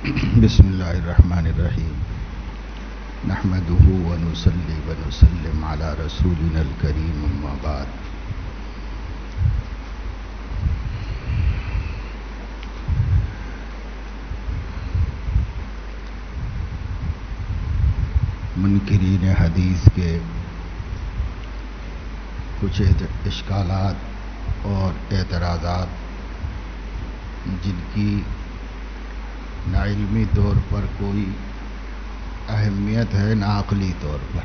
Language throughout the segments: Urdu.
بسم اللہ الرحمن الرحیم نحمده ونصلی ونسلم علی رسولنا الکریم اما بعد منکرین حدیث کے کچھ اشکالات اور اعتراضات جن کی نہ علمی طور پر کوئی اہمیت ہے نہ عقلی طور پر،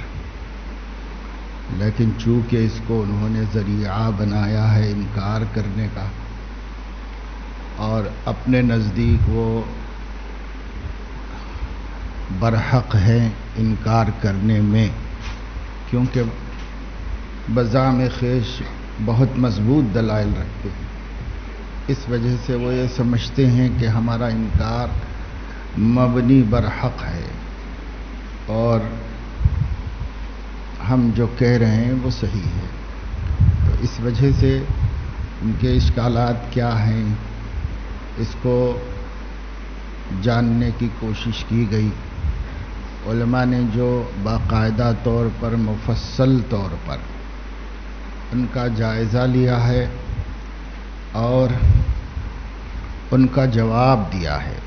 لیکن چونکہ اس کو انہوں نے ذریعہ بنایا ہے انکار کرنے کا، اور اپنے نزدیک وہ برحق ہیں انکار کرنے میں، کیونکہ بذام خیش بہت مضبوط دلائل رکھتے ہیں، اس وجہ سے وہ یہ سمجھتے ہیں کہ ہمارا انکار مبنی برحق ہے اور ہم جو کہہ رہے ہیں وہ صحیح ہے۔ تو اس وجہ سے ان کے اشکالات کیا ہیں اس کو جاننے کی کوشش کی گئی۔ علماء نے جو باقاعدہ طور پر مفصل طور پر ان کا جائزہ لیا ہے اور ان کا جواب دیا ہے،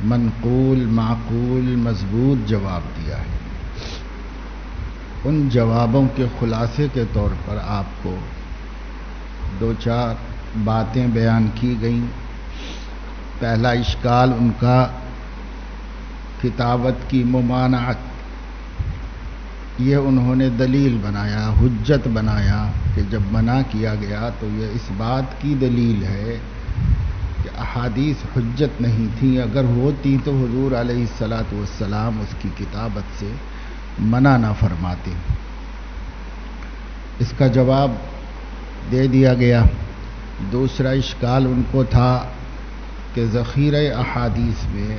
منقول معقول مضبوط جواب دیا ہے۔ ان جوابوں کے خلاصے کے طور پر آپ کو دو چار باتیں بیان کی گئیں۔ پہلا اشکال ان کا کتابت کی ممانعت، یہ انہوں نے دلیل بنایا، حجت بنایا کہ جب منع کیا گیا تو یہ اس بات کی دلیل ہے کہ احادیث حجت نہیں تھیں، اگر ہوتی تو حضور علیہ الصلاۃ والسلام اس کی کتابت سے منع نہ فرماتے۔ اس کا جواب دے دیا گیا۔ دوسرا اشکال ان کو تھا کہ ذخیرہ احادیث میں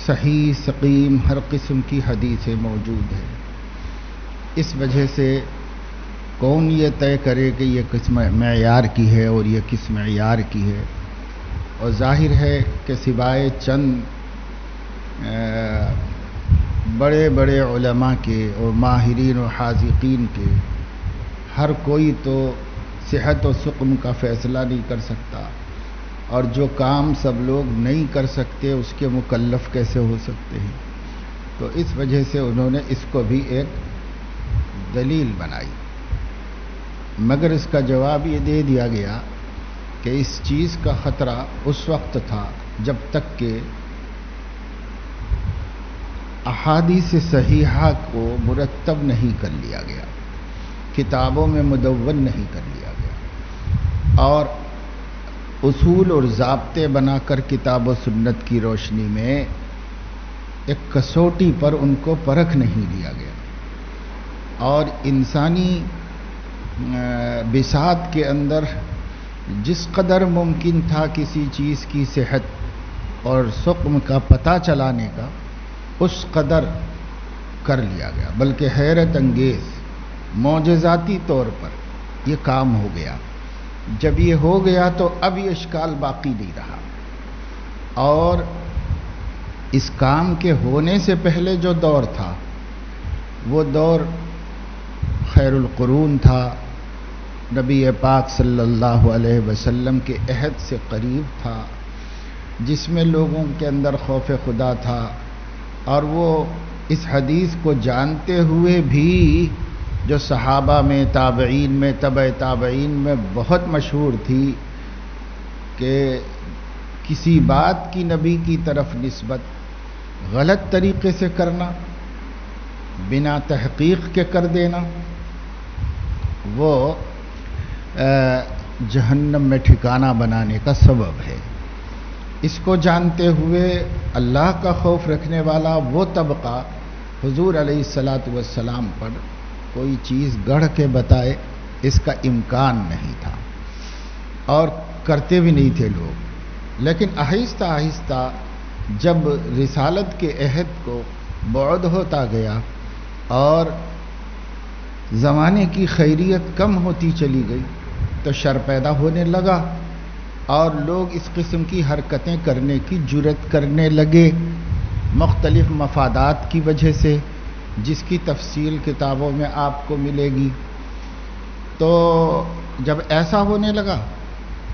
صحیح سقیم ہر قسم کی حدیثیں موجود ہیں، اس وجہ سے کون یہ طے کرے کہ یہ کس معیار کی ہے اور یہ کس معیار کی ہے؟ اور ظاہر ہے کہ سوائے چند بڑے بڑے علماء کے اور ماہرین و حاذقین کے، ہر کوئی تو صحت و سقم کا فیصلہ نہیں کر سکتا، اور جو کام سب لوگ نہیں کر سکتے اس کے مکلف کیسے ہو سکتے ہیں؟ تو اس وجہ سے انہوں نے اس کو بھی ایک دلیل بنائی، مگر اس کا جواب یہ دے دیا گیا کہ اس چیز کا خطرہ اس وقت تھا جب تک کہ احادیث صحیحہ کو مرتب نہیں کر لیا گیا، کتابوں میں مدون نہیں کر لیا گیا، اور اصول اور ضابطے بنا کر کتاب و سنت کی روشنی میں ایک کسوٹی پر ان کو پرکھ نہیں لیا گیا، اور انسانی بساط کے اندر جس قدر ممکن تھا کسی چیز کی صحت اور سقم کا پتہ چلانے کا، اس قدر کر لیا گیا، بلکہ حیرت انگیز معجزاتی طور پر یہ کام ہو گیا۔ جب یہ ہو گیا تو اب یہ اشکال باقی نہیں رہا، اور اس کام کے ہونے سے پہلے جو دور تھا وہ دور خیر القرون تھا، نبی پاک صلی اللہ علیہ وسلم کے عہد سے قریب تھا، جس میں لوگوں کے اندر خوف خدا تھا، اور وہ اس حدیث کو جانتے ہوئے بھی جو صحابہ میں، تابعین میں، تبع تابعین میں بہت مشہور تھی کہ کسی بات کی نبی کی طرف نسبت غلط طریقے سے کرنا، بنا تحقیق کے کر دینا، وہ جہنم میں ٹھکانہ بنانے کا سبب ہے۔ اس کو جانتے ہوئے اللہ کا خوف رکھنے والا وہ طبقہ حضور علیہ الصلاۃ والسلام پر کوئی چیز گڑھ کے بتائے، اس کا امکان نہیں تھا، اور کرتے بھی نہیں تھے لوگ۔ لیکن آہستہ آہستہ جب رسالت کے عہد کو بعد ہوتا گیا اور زمانے کی خیریت کم ہوتی چلی گئی تو شر پیدا ہونے لگا، اور لوگ اس قسم کی حرکتیں کرنے کی جرات کرنے لگے مختلف مفادات کی وجہ سے، جس کی تفصیل کتابوں میں آپ کو ملے گی۔ تو جب ایسا ہونے لگا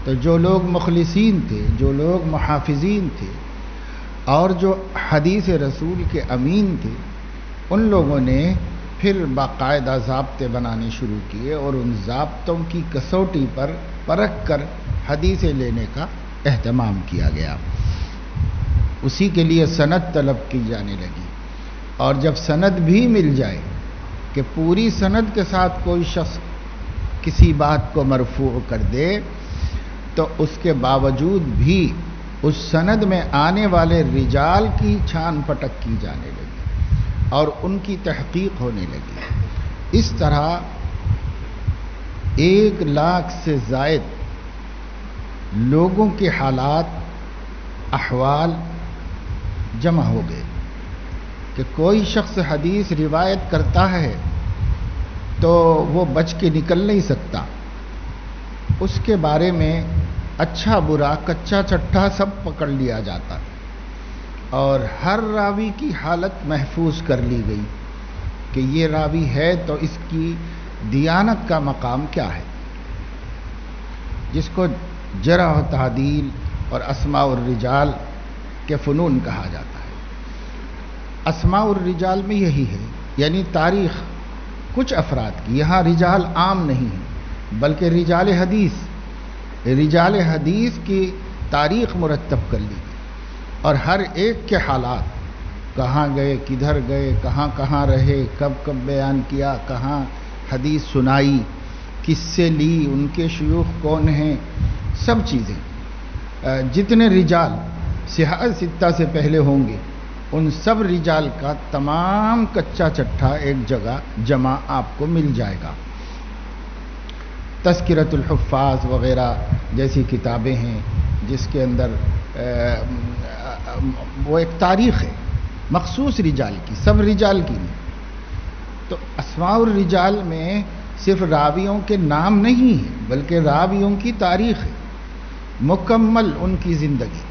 تو جو لوگ مخلصین تھے، جو لوگ محافظین تھے اور جو حدیث رسول کے امین تھے، ان لوگوں نے پھر باقاعدہ ضابطے بنانے شروع کیے اور ان ضابطوں کی کسوٹی پر پرکھ کر حدیثیں لینے کا اہتمام کیا گیا۔ اسی کے لیے سند طلب کی جانے لگی، اور جب سند بھی مل جائے کہ پوری سند کے ساتھ کوئی شخص کسی بات کو مرفوع کر دے تو اس کے باوجود بھی اس سند میں آنے والے رجال کی چھان پٹک کی جانے لگی اور ان کی تحقیق ہونے لگی۔ اس طرح 1,00,000 سے زائد لوگوں کے حالات، احوال جمع ہو گئے کہ کوئی شخص حدیث روایت کرتا ہے تو وہ بچ کے نکل نہیں سکتا، اس کے بارے میں اچھا برا کچا چٹھا سب پکڑ لیا جاتا اور ہر راوی کی حالت محفوظ کر لی گئی کہ یہ راوی ہے تو اس کی دیانت کا مقام کیا ہے، جس کو جرح و تعدیل اور اسماء الرجال کے فنون کہا جاتا ہے۔ اسماء الرجال میں یہی ہے، یعنی تاریخ کچھ افراد کی، یہاں رجال عام نہیں ہیں بلکہ رجال حدیث کی تاریخ مرتب کر لی گئی اور ہر ایک کے حالات، کہاں گئے، کدھر گئے، کہاں کہاں رہے، کب کب بیان کیا، کہاں حدیث سنائی، کس سے لی، ان کے شیوخ کون ہیں، سب چیزیں، جتنے رجال صحاح ستہ سے پہلے ہوں گے ان سب رجال کا تمام کچا چٹھا ایک جگہ جمع آپ کو مل جائے گا۔ تذکرۃ الحفاظ وغیرہ جیسی کتابیں ہیں جس کے اندر وہ ایک تاریخ ہے مخصوص رجال کی، سب رجال کی نہیں۔ تو اسماء الرجال میں صرف راویوں کے نام نہیں ہیں بلکہ راویوں کی تاریخ ہے، مکمل ان کی زندگی۔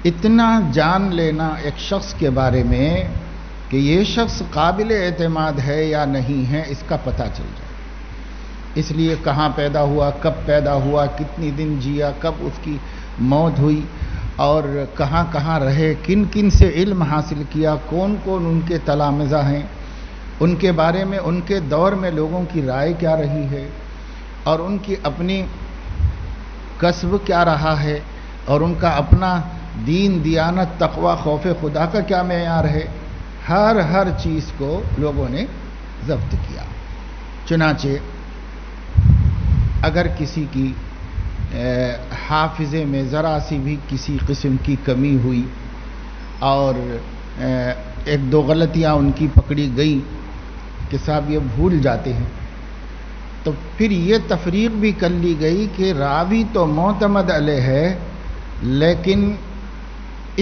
اتنا جان لینا ایک شخص کے بارے میں کہ یہ شخص قابل اعتماد ہے یا نہیں ہے، اس کا پتہ چل جائے۔ اس لیے کہاں پیدا ہوا، کب پیدا ہوا، کتنی دن جیا، کب اس کی موت ہوئی، اور کہاں کہاں رہے، کن کن سے علم حاصل کیا، کون کون ان کے تلامذہ ہیں، ان کے بارے میں ان کے دور میں لوگوں کی رائے کیا رہی ہے، اور ان کی اپنی کسب کیا رہا ہے، اور ان کا اپنا دین، دیانت، تقوی، خوف خدا کا کیا معیار ہے، ہر چیز کو لوگوں نے ضبط کیا۔ چنانچہ اگر کسی کی حافظے میں ذرا سی بھی کسی قسم کی کمی ہوئی اور ایک دو غلطیاں ان کی پکڑی گئی کہ صاحب یہ بھول جاتے ہیں، تو پھر یہ تفریق بھی کر لی گئی کہ راوی تو معتمد علیہ ہے لیکن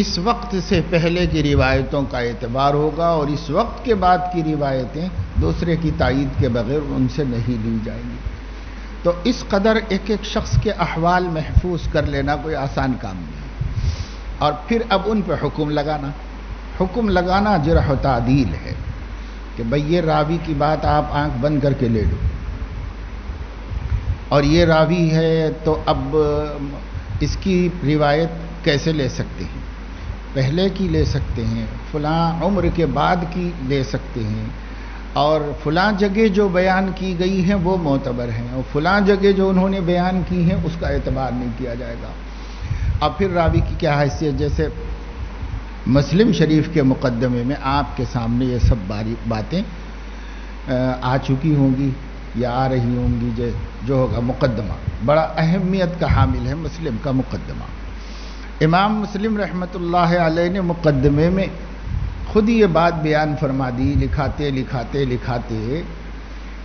اس وقت سے پہلے کی روایتوں کا اعتبار ہوگا اور اس وقت کے بعد کی روایتیں دوسرے کی تائید کے بغیر ان سے نہیں لی جائیں گی۔ تو اس قدر ایک ایک شخص کے احوال محفوظ کر لینا کوئی آسان کام نہیں، اور پھر اب ان پہ حکم لگانا جرح و تعدیل ہے کہ بھئی یہ راوی کی بات آپ آنکھ بند کر کے لے لو، اور یہ راوی ہے تو اب اس کی روایت کیسے لے سکتے ہیں، پہلے کی لے سکتے ہیں، فلاں عمر کے بعد کی لے سکتے ہیں، اور فلاں جگہ جو بیان کی گئی ہیں وہ معتبر ہیں، اور فلاں جگہ جو انہوں نے بیان کی ہیں اس کا اعتبار نہیں کیا جائے گا۔ اب پھر راوی کی کیا حیثیت، جیسے مسلم شریف کے مقدمے میں آپ کے سامنے یہ سب باتیں آ چکی ہوں گی یا آ رہی ہوں گی، جو ہوگا مقدمہ بڑا اہمیت کا حامل ہے مسلم کا مقدمہ۔ امام مسلم رحمۃ اللہ علیہ نے مقدمے میں خود یہ بات بیان فرما دی لکھاتے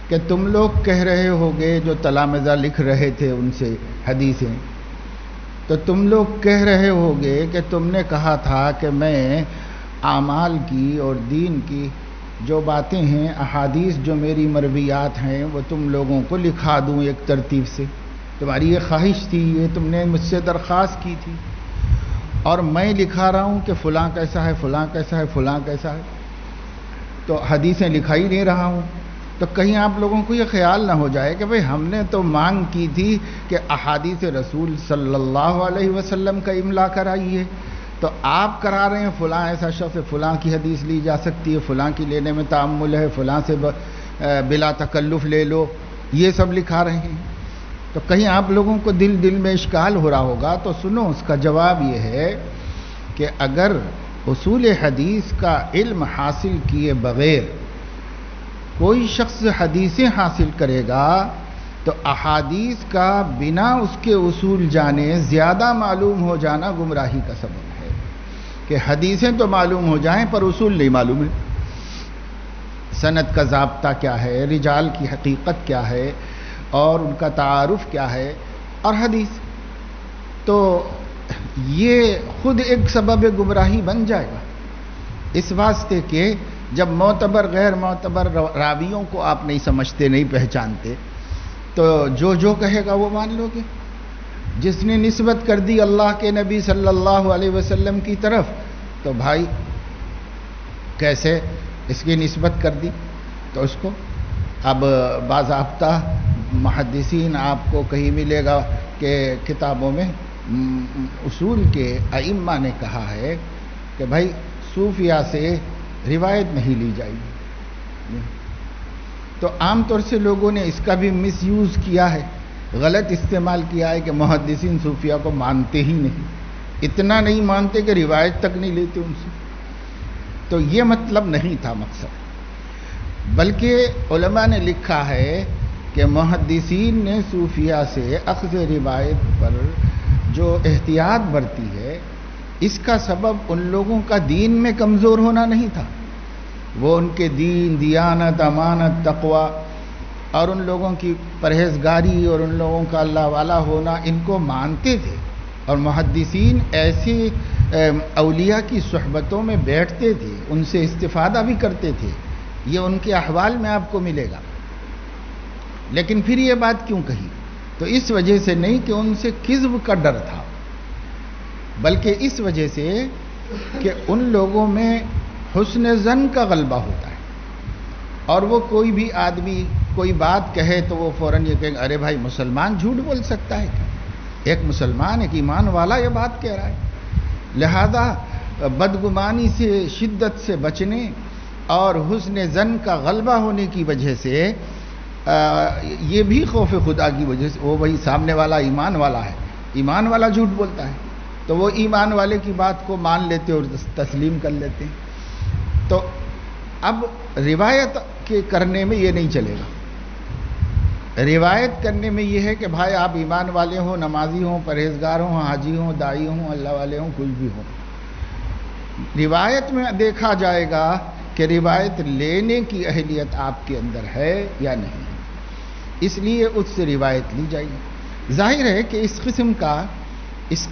کہ تم لوگ کہہ رہے ہوگے جو تلامذہ لکھ رہے تھے ان سے حدیثیں، تو تم لوگ کہہ رہے ہوگے کہ تم نے کہا تھا کہ میں اعمال کی اور دین کی جو باتیں ہیں، احادیث جو میری مرویات ہیں وہ تم لوگوں کو لکھا دوں ایک ترتیب سے، تمہاری یہ خواہش تھی، یہ تم نے مجھ سے درخواست کی تھی، اور میں لکھا رہا ہوں کہ فلاں کیسا ہے، فلاں کیسا ہے، فلاں کیسا ہے، تو حدیثیں لکھا ہی نہیں رہا ہوں. تو کہیں آپ لوگوں کو یہ خیال نہ ہو جائے کہ بھئی ہم نے تو مانگ کی تھی کہ احادیث رسول صلی اللہ علیہ وسلم کا املا کرائیے، تو آپ کرا رہے ہیں فلاں ایسا شخص ہے، فلاں کی حدیث لی جا سکتی ہے، فلاں کی لینے میں تعمل ہے، فلاں سے بلا تکلف لے لو، یہ سب لکھا رہے ہیں. تو کہیں آپ لوگوں کو دل میں اشکال ہو رہا ہوگا، تو سنو، اس کا جواب یہ ہے کہ اگر اصول حدیث کا علم حاصل کیے بغیر کوئی شخص حدیثیں حاصل کرے گا تو احادیث کا بنا اس کے اصول جانے زیادہ معلوم ہو جانا گمراہی کا سبب ہے. کہ حدیثیں تو معلوم ہو جائیں پر اصول نہیں معلوم ہے، سند کا ضابطہ کیا ہے، رجال کی حقیقت کیا ہے، اور ان کا تعارف کیا ہے، اور حدیث، تو یہ خود ایک سبب گمراہی بن جائے گا. اس واسطے کہ جب معتبر غیر معتبر راویوں کو آپ نہیں سمجھتے، نہیں پہچانتے، تو جو کہے گا وہ مان لو گے. جس نے نسبت کر دی اللہ کے نبی صلی اللہ علیہ وسلم کی طرف، تو بھائی کیسے اس کی نسبت کر دی، تو اس کو اب باضابطہ محدثین آپ کو کہیں ملے گا کہ کتابوں میں اصول کے ائمہ نے کہا ہے کہ بھائی صوفیہ سے روایت نہیں لی جائے گی. تو عام طور سے لوگوں نے اس کا بھی مس یوز کیا ہے، غلط استعمال کیا ہے کہ محدثین صوفیہ کو مانتے ہی نہیں، اتنا نہیں مانتے کہ روایت تک نہیں لیتے ان سے. تو یہ مطلب نہیں تھا مقصد، بلکہ علماء نے لکھا ہے کہ محدثین نے صوفیہ سے اخذ روایت پر جو احتیاط برتی ہے، اس کا سبب ان لوگوں کا دین میں کمزور ہونا نہیں تھا. وہ ان کے دین، دیانت، امانت، تقوی اور ان لوگوں کی پرہیزگاری اور ان لوگوں کا اللہ والا ہونا، ان کو مانتے تھے. اور محدثین ایسے اولیاء کی صحبتوں میں بیٹھتے تھے، ان سے استفادہ بھی کرتے تھے. یہ ان کے احوال میں آپ کو ملے گا. لیکن پھر یہ بات کیوں کہی؟ تو اس وجہ سے نہیں کہ ان سے کذب کا ڈر تھا، بلکہ اس وجہ سے کہ ان لوگوں میں حسن ظن کا غلبہ ہوتا ہے، اور وہ کوئی بھی آدمی کوئی بات کہے تو وہ فوراً یہ کہے ارے بھائی مسلمان جھوٹ بول سکتا ہے کیا؟ ایک مسلمان، ایک ایمان والا یہ بات کہہ رہا ہے. لہذا بدگمانی سے، شدت سے بچنے اور حسن ظن کا غلبہ ہونے کی وجہ سے، یہ بھی خوف خدا کی وجہ سے، وہ وہی سامنے والا ایمان والا ہے، ایمان والا جھوٹ بولتا ہے، تو وہ ایمان والے کی بات کو مان لیتے اور تسلیم کر لیتے ہیں. تو اب روایت کے کرنے میں یہ نہیں چلے گا. روایت کرنے میں یہ ہے کہ بھائی آپ ایمان والے ہوں، نمازی ہوں، پرہیزگار ہوں، حاجی ہوں، دائی ہوں، اللہ والے ہوں، کچھ بھی ہوں. روایت میں دیکھا جائے گا کہ روایت لینے کی اہلیت آپ کے اندر ہے یا نہیں، اس لیے اس سے روایت لی جائے گی. ظاہر ہے کہ اس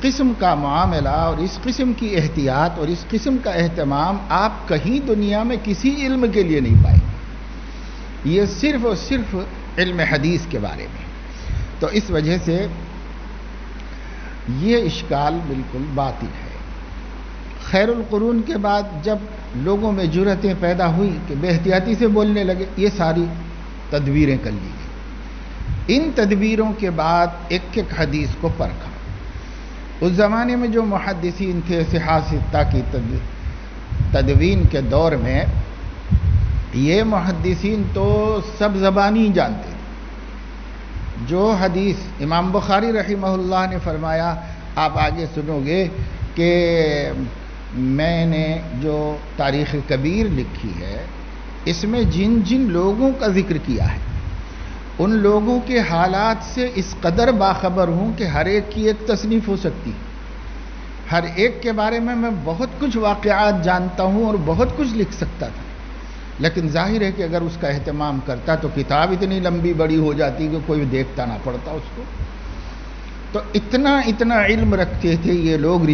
قسم کا معاملہ اور اس قسم کی احتیاط اور اس قسم کا اہتمام آپ کہیں دنیا میں کسی علم کے لیے نہیں پائیں گے. یہ صرف اور صرف علم حدیث کے بارے میں. تو اس وجہ سے یہ اشکال بالکل باطل ہے. خیر القرون کے بعد جب لوگوں میں جرأتیں پیدا ہوئی کہ بے احتیاطی سے بولنے لگے، یہ ساری تدبیریں کر لی گئی. ان تدبیروں کے بعد ایک ایک حدیث کو پرکھا. اس زمانے میں جو محدثین تھے صحاح ستہ کی تدوین کے دور میں، یہ محدثین تو سب زبانی جانتے تھے. جو حدیث امام بخاری رحمہ اللہ نے فرمایا، آپ آگے سنو گے کہ میں نے جو تاریخ کبیر لکھی ہے، اس میں جن جن لوگوں کا ذکر کیا ہے، ان لوگوں کے حالات سے اس قدر باخبر ہوں کہ ہر ایک کی ایک تصنیف ہو سکتی. ہر ایک کے بارے میں بہت کچھ واقعات جانتا ہوں اور بہت کچھ لکھ سکتا تھا. لیکن ظاہر ہے کہ اگر اس کا اہتمام کرتا تو کتاب اتنی لمبی بڑی ہو جاتی کہ کوئی دیکھتا نہ پڑتا اس کو. تو اتنا علم رکھتے تھے یہ لوگ،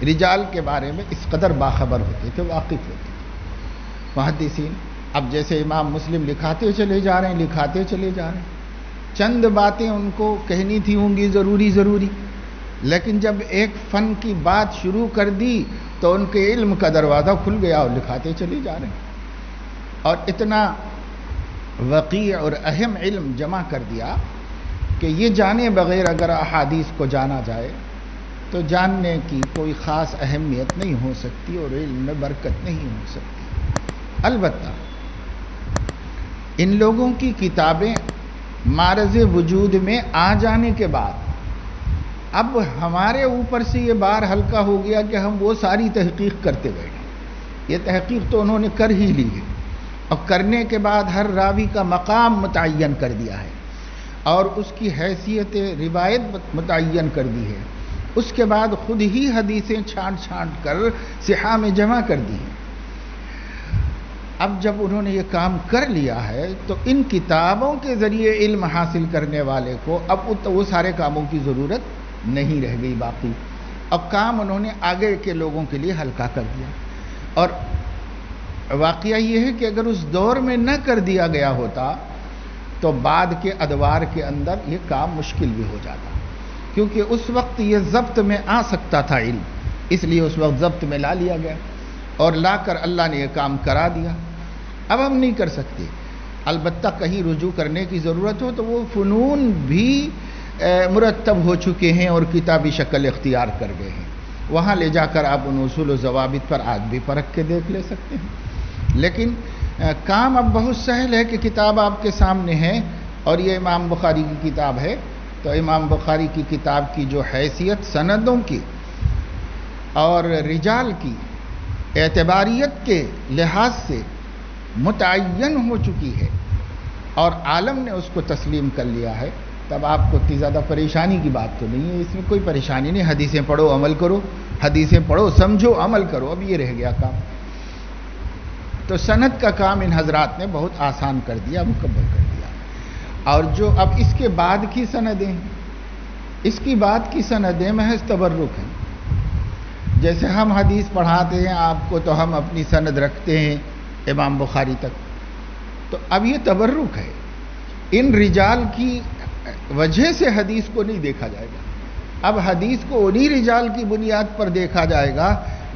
رجال کے بارے میں اس قدر باخبر ہوتے تھے، واقف ہوتے تھے محدثین. اب جیسے امام مسلم لکھاتے چلے جا رہے ہیں، چند باتیں ان کو کہنی تھی ہوں گی ضروری، لیکن جب ایک فن کی بات شروع کر دی تو ان کے علم کا دروازہ کھل گیا اور لکھاتے چلے جا رہے ہیں، اور اتنا وقیع اور اہم علم جمع کر دیا کہ یہ جانے بغیر اگر احادیث کو جانا جائے تو جاننے کی کوئی خاص اہمیت نہیں ہو سکتی اور علم میں برکت نہیں ہو سکتی۔ البتہ ان لوگوں کی کتابیں معرض وجود میں آ جانے کے بعد اب ہمارے اوپر سے یہ بار ہلکا ہو گیا کہ ہم وہ ساری تحقیق کرتے بیٹھے۔ یہ تحقیق تو انہوں نے کر ہی لی ہے، اور کرنے کے بعد ہر راوی کا مقام متعین کر دیا ہے اور اس کی حیثیت روایت متعین کر دی ہے۔ اس کے بعد خود ہی حدیثیں چھانٹ کر صحاح میں جمع کر دی ہیں۔ اب جب انہوں نے یہ کام کر لیا ہے تو ان کتابوں کے ذریعے علم حاصل کرنے والے کو اب وہ سارے کاموں کی ضرورت نہیں رہ گئی باقی، اب کام انہوں نے آگے کے لوگوں کے لیے ہلکا کر دیا۔ اور واقعہ یہ ہے کہ اگر اس دور میں نہ کر دیا گیا ہوتا تو بعد کے ادوار کے اندر یہ کام مشکل بھی ہو جاتا، کیونکہ اس وقت یہ ضبط میں آ سکتا تھا علم، اس لیے اس وقت ضبط میں لا لیا گیا اور لا کر اللہ نے یہ کام کرا دیا۔ اب ہم نہیں کر سکتے، البتہ کہیں رجوع کرنے کی ضرورت ہو تو وہ فنون بھی مرتب ہو چکے ہیں اور کتابی شکل اختیار کر گئے ہیں، وہاں لے جا کر آپ ان اصول و ضوابط پر آج بھی پرکھ کے دیکھ لے سکتے ہیں۔ لیکن کام اب بہت سہل ہے کہ کتاب آپ کے سامنے ہے، اور یہ امام بخاری کی کتاب ہے تو امام بخاری کی کتاب کی جو حیثیت سندوں کی اور رجال کی اعتباریت کے لحاظ سے متعین ہو چکی ہے اور عالم نے اس کو تسلیم کر لیا ہے، تب آپ کو اتنی زیادہ پریشانی کی بات تو نہیں ہے، اس میں کوئی پریشانی نہیں۔ حدیثیں پڑھو عمل کرو، حدیثیں پڑھو سمجھو عمل کرو، اب یہ رہ گیا کام۔ تو سند کا کام ان حضرات نے بہت آسان کر دیا، مکمل کر دیا۔ اور جو اب اس کے بعد کی سندیں، اس کی بعد کی سندیں محض تبرک ہیں۔ جیسے ہم حدیث پڑھاتے ہیں آپ کو تو ہم اپنی سند رکھتے ہیں امام بخاری تک، تو اب یہ تبرک ہے، ان رجال کی وجہ سے حدیث کو نہیں دیکھا جائے گا، اب حدیث کو انہی رجال کی بنیاد پر دیکھا جائے گا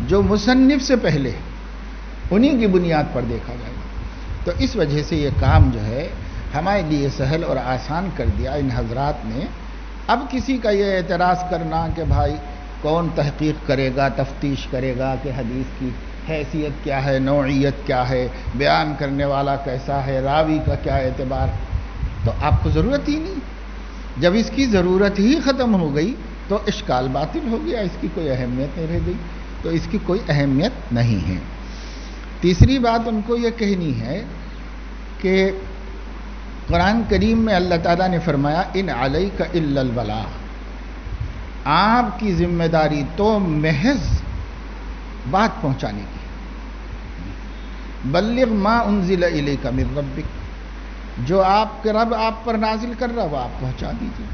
جو مصنف سے پہلے، انہی کی بنیاد پر دیکھا جائے گا۔ تو اس وجہ سے یہ کام جو ہے ہمارے لیے سہل اور آسان کر دیا ان حضرات نے۔ اب کسی کا یہ اعتراض کرنا کہ بھائی کون تحقیق کرے گا، تفتیش کرے گا کہ حدیث کی حیثیت کیا ہے، نوعیت کیا ہے، بیان کرنے والا کیسا ہے، راوی کا کیا اعتبار، تو آپ کو ضرورت ہی نہیں۔ جب اس کی ضرورت ہی ختم ہو گئی تو اشکال باطل ہو گیا، اس کی کوئی اہمیت نہیں رہ گئی، تو اس کی کوئی اہمیت نہیں ہے۔ تیسری بات ان کو یہ کہنی ہے کہ قرآن کریم میں اللہ تعالیٰ نے فرمایا ان علیک الا البلاغ، آپ کی ذمہ داری تو محض بات پہنچانے کی، بلغ ما انزل الیک من ربک، جو آپ کے رب آپ پر نازل کر رہا وہ آپ پہنچا دیجیے۔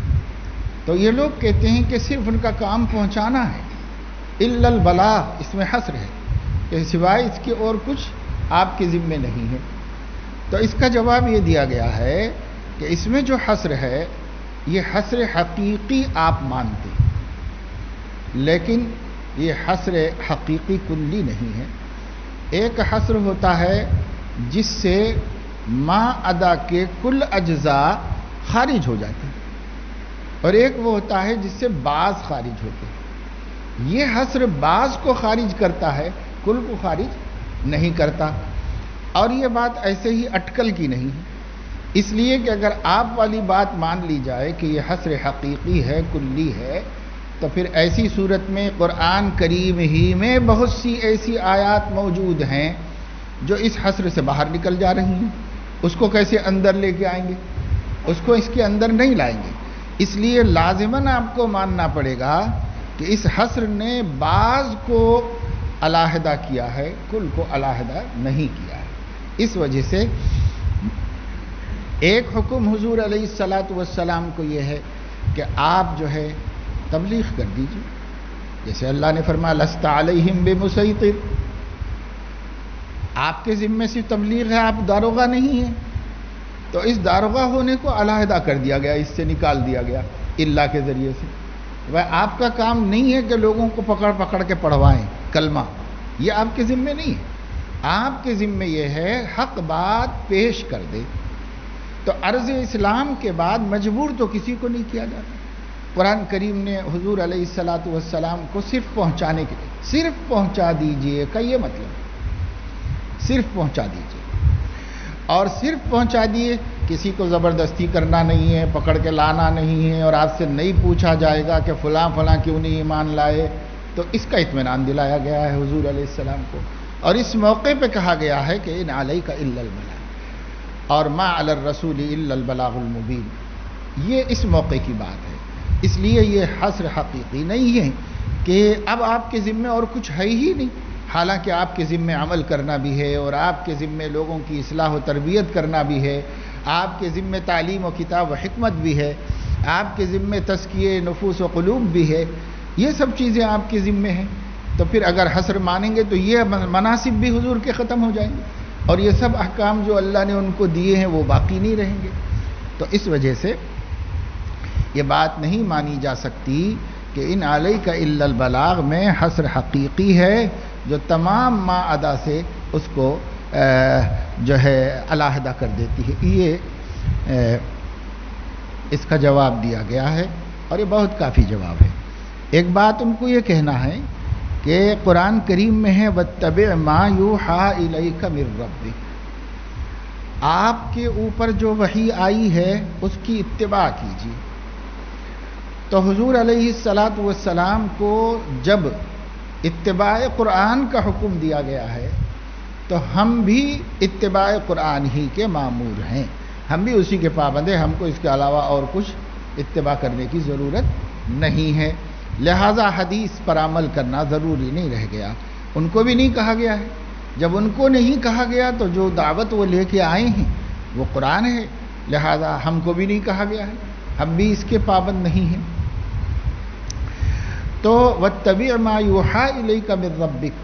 تو یہ لوگ کہتے ہیں کہ صرف ان کا کام پہنچانا ہے، الا البلاغ اس میں حصر ہے کہ سوائے اس کے اور کچھ آپ کے ذمے نہیں ہے۔ تو اس کا جواب یہ دیا گیا ہے کہ اس میں جو حصر ہے یہ حصر حقیقی آپ مانتے ہیں، لیکن یہ حصر حقیقی کلی نہیں ہے۔ ایک حصر ہوتا ہے جس سے ما ادا کے کل اجزاء خارج ہو جاتے ہیں، اور ایک وہ ہوتا ہے جس سے بعض خارج ہوتے ہیں۔ یہ حصر بعض کو خارج کرتا ہے، کل کو خارج نہیں کرتا، اور یہ بات ایسے ہی اٹکل کی نہیں ہے، اس لیے کہ اگر آپ والی بات مان لی جائے کہ یہ حصر حقیقی ہے، کلی ہے، تو پھر ایسی صورت میں قرآن کریم ہی میں بہت سی ایسی آیات موجود ہیں جو اس حصر سے باہر نکل جا رہی ہیں، اس کو کیسے اندر لے کے آئیں گے؟ اس کو اس کے اندر نہیں لائیں گے۔ اس لیے لازماً آپ کو ماننا پڑے گا کہ اس حصر نے بعض کو علیحدہ کیا ہے، کل کو علیحدہ نہیں کیا ہے۔ اس وجہ سے ایک حکم حضور علیہ الصلاۃ والسلام کو یہ ہے کہ آپ جو ہے تبلیغ کر دیجیے، جیسے اللہ نے فرمایا لست علیہم بمسیطر، آپ کے ذمے سے تبلیغ ہے، آپ داروغہ نہیں ہیں، تو اس داروغہ ہونے کو علیحدہ کر دیا گیا، اس سے نکال دیا گیا اللہ کے ذریعے سے۔ بھائی آپ کا کام نہیں ہے کہ لوگوں کو پکڑ پکڑ کے پڑھوائیں کلمہ، یہ آپ کے ذمے نہیں ہے۔ آپ کے ذمے یہ ہے حق بات پیش کر دے۔ تو عرض اسلام کے بعد مجبور تو کسی کو نہیں کیا جاتا۔ قرآن کریم نے حضور علیہ الصلاۃ والسلام کو صرف پہنچانے کے لیے، صرف پہنچا دیجئے کا یہ مطلب، صرف پہنچا دیجئے، اور صرف پہنچا دیے، کسی کو زبردستی کرنا نہیں ہے، پکڑ کے لانا نہیں ہے، اور آپ سے نہیں پوچھا جائے گا کہ فلاں فلاں کیوں نہیں ایمان لائے، تو اس کا اطمینان دلایا گیا ہے حضور علیہ السلام کو۔ اور اس موقع پہ کہا گیا ہے کہ ان علیک الا البلاغ اور ما علی الرسول الا البلاغ المبین، یہ اس موقع کی بات ہے۔ اس لیے یہ حصر حقیقی نہیں ہے کہ اب آپ کے ذمے اور کچھ ہے ہی نہیں، حالانکہ آپ کے ذمے عمل کرنا بھی ہے، اور آپ کے ذمے لوگوں کی اصلاح و تربیت کرنا بھی ہے، آپ کے ذمے تعلیم و کتاب و حکمت بھی ہے، آپ کے ذمے تزکیہ نفوس و قلوب بھی ہے، یہ سب چیزیں آپ کے ذمے ہیں۔ تو پھر اگر حصر مانیں گے تو یہ مناسب بھی حضور کے ختم ہو جائیں گے، اور یہ سب احکام جو اللہ نے ان کو دیے ہیں وہ باقی نہیں رہیں گے۔ تو اس وجہ سے یہ بات نہیں مانی جا سکتی کہ ان علیک الا البلاغ میں حصر حقیقی ہے، جو تمام ما ادا سے اس کو جو ہے علیحدہ کر دیتی ہے۔ یہ اس کا جواب دیا گیا ہے، اور یہ بہت کافی جواب ہے۔ ایک بات ان کو یہ کہنا ہے کہ قرآن کریم میں ہے واتبع ما یوحی الیک من ربک، آپ کے اوپر جو وحی آئی ہے اس کی اتباع کیجیے۔ تو حضور علیہ الصلاۃ والسلام کو جب اتباع قرآن کا حکم دیا گیا ہے تو ہم بھی اتباع قرآن ہی کے مامور ہیں، ہم بھی اسی کے پابند ہیں، ہم کو اس کے علاوہ اور کچھ اتباع کرنے کی ضرورت نہیں ہے، لہذا حدیث پر عمل کرنا ضروری نہیں رہ گیا۔ ان کو بھی نہیں کہا گیا ہے، جب ان کو نہیں کہا گیا تو جو دعوت وہ لے کے آئے ہیں وہ قرآن ہے، لہذا ہم کو بھی نہیں کہا گیا ہے، ہم بھی اس کے پابند نہیں ہیں۔ تو واتبع ما یوحی الیک من ربک،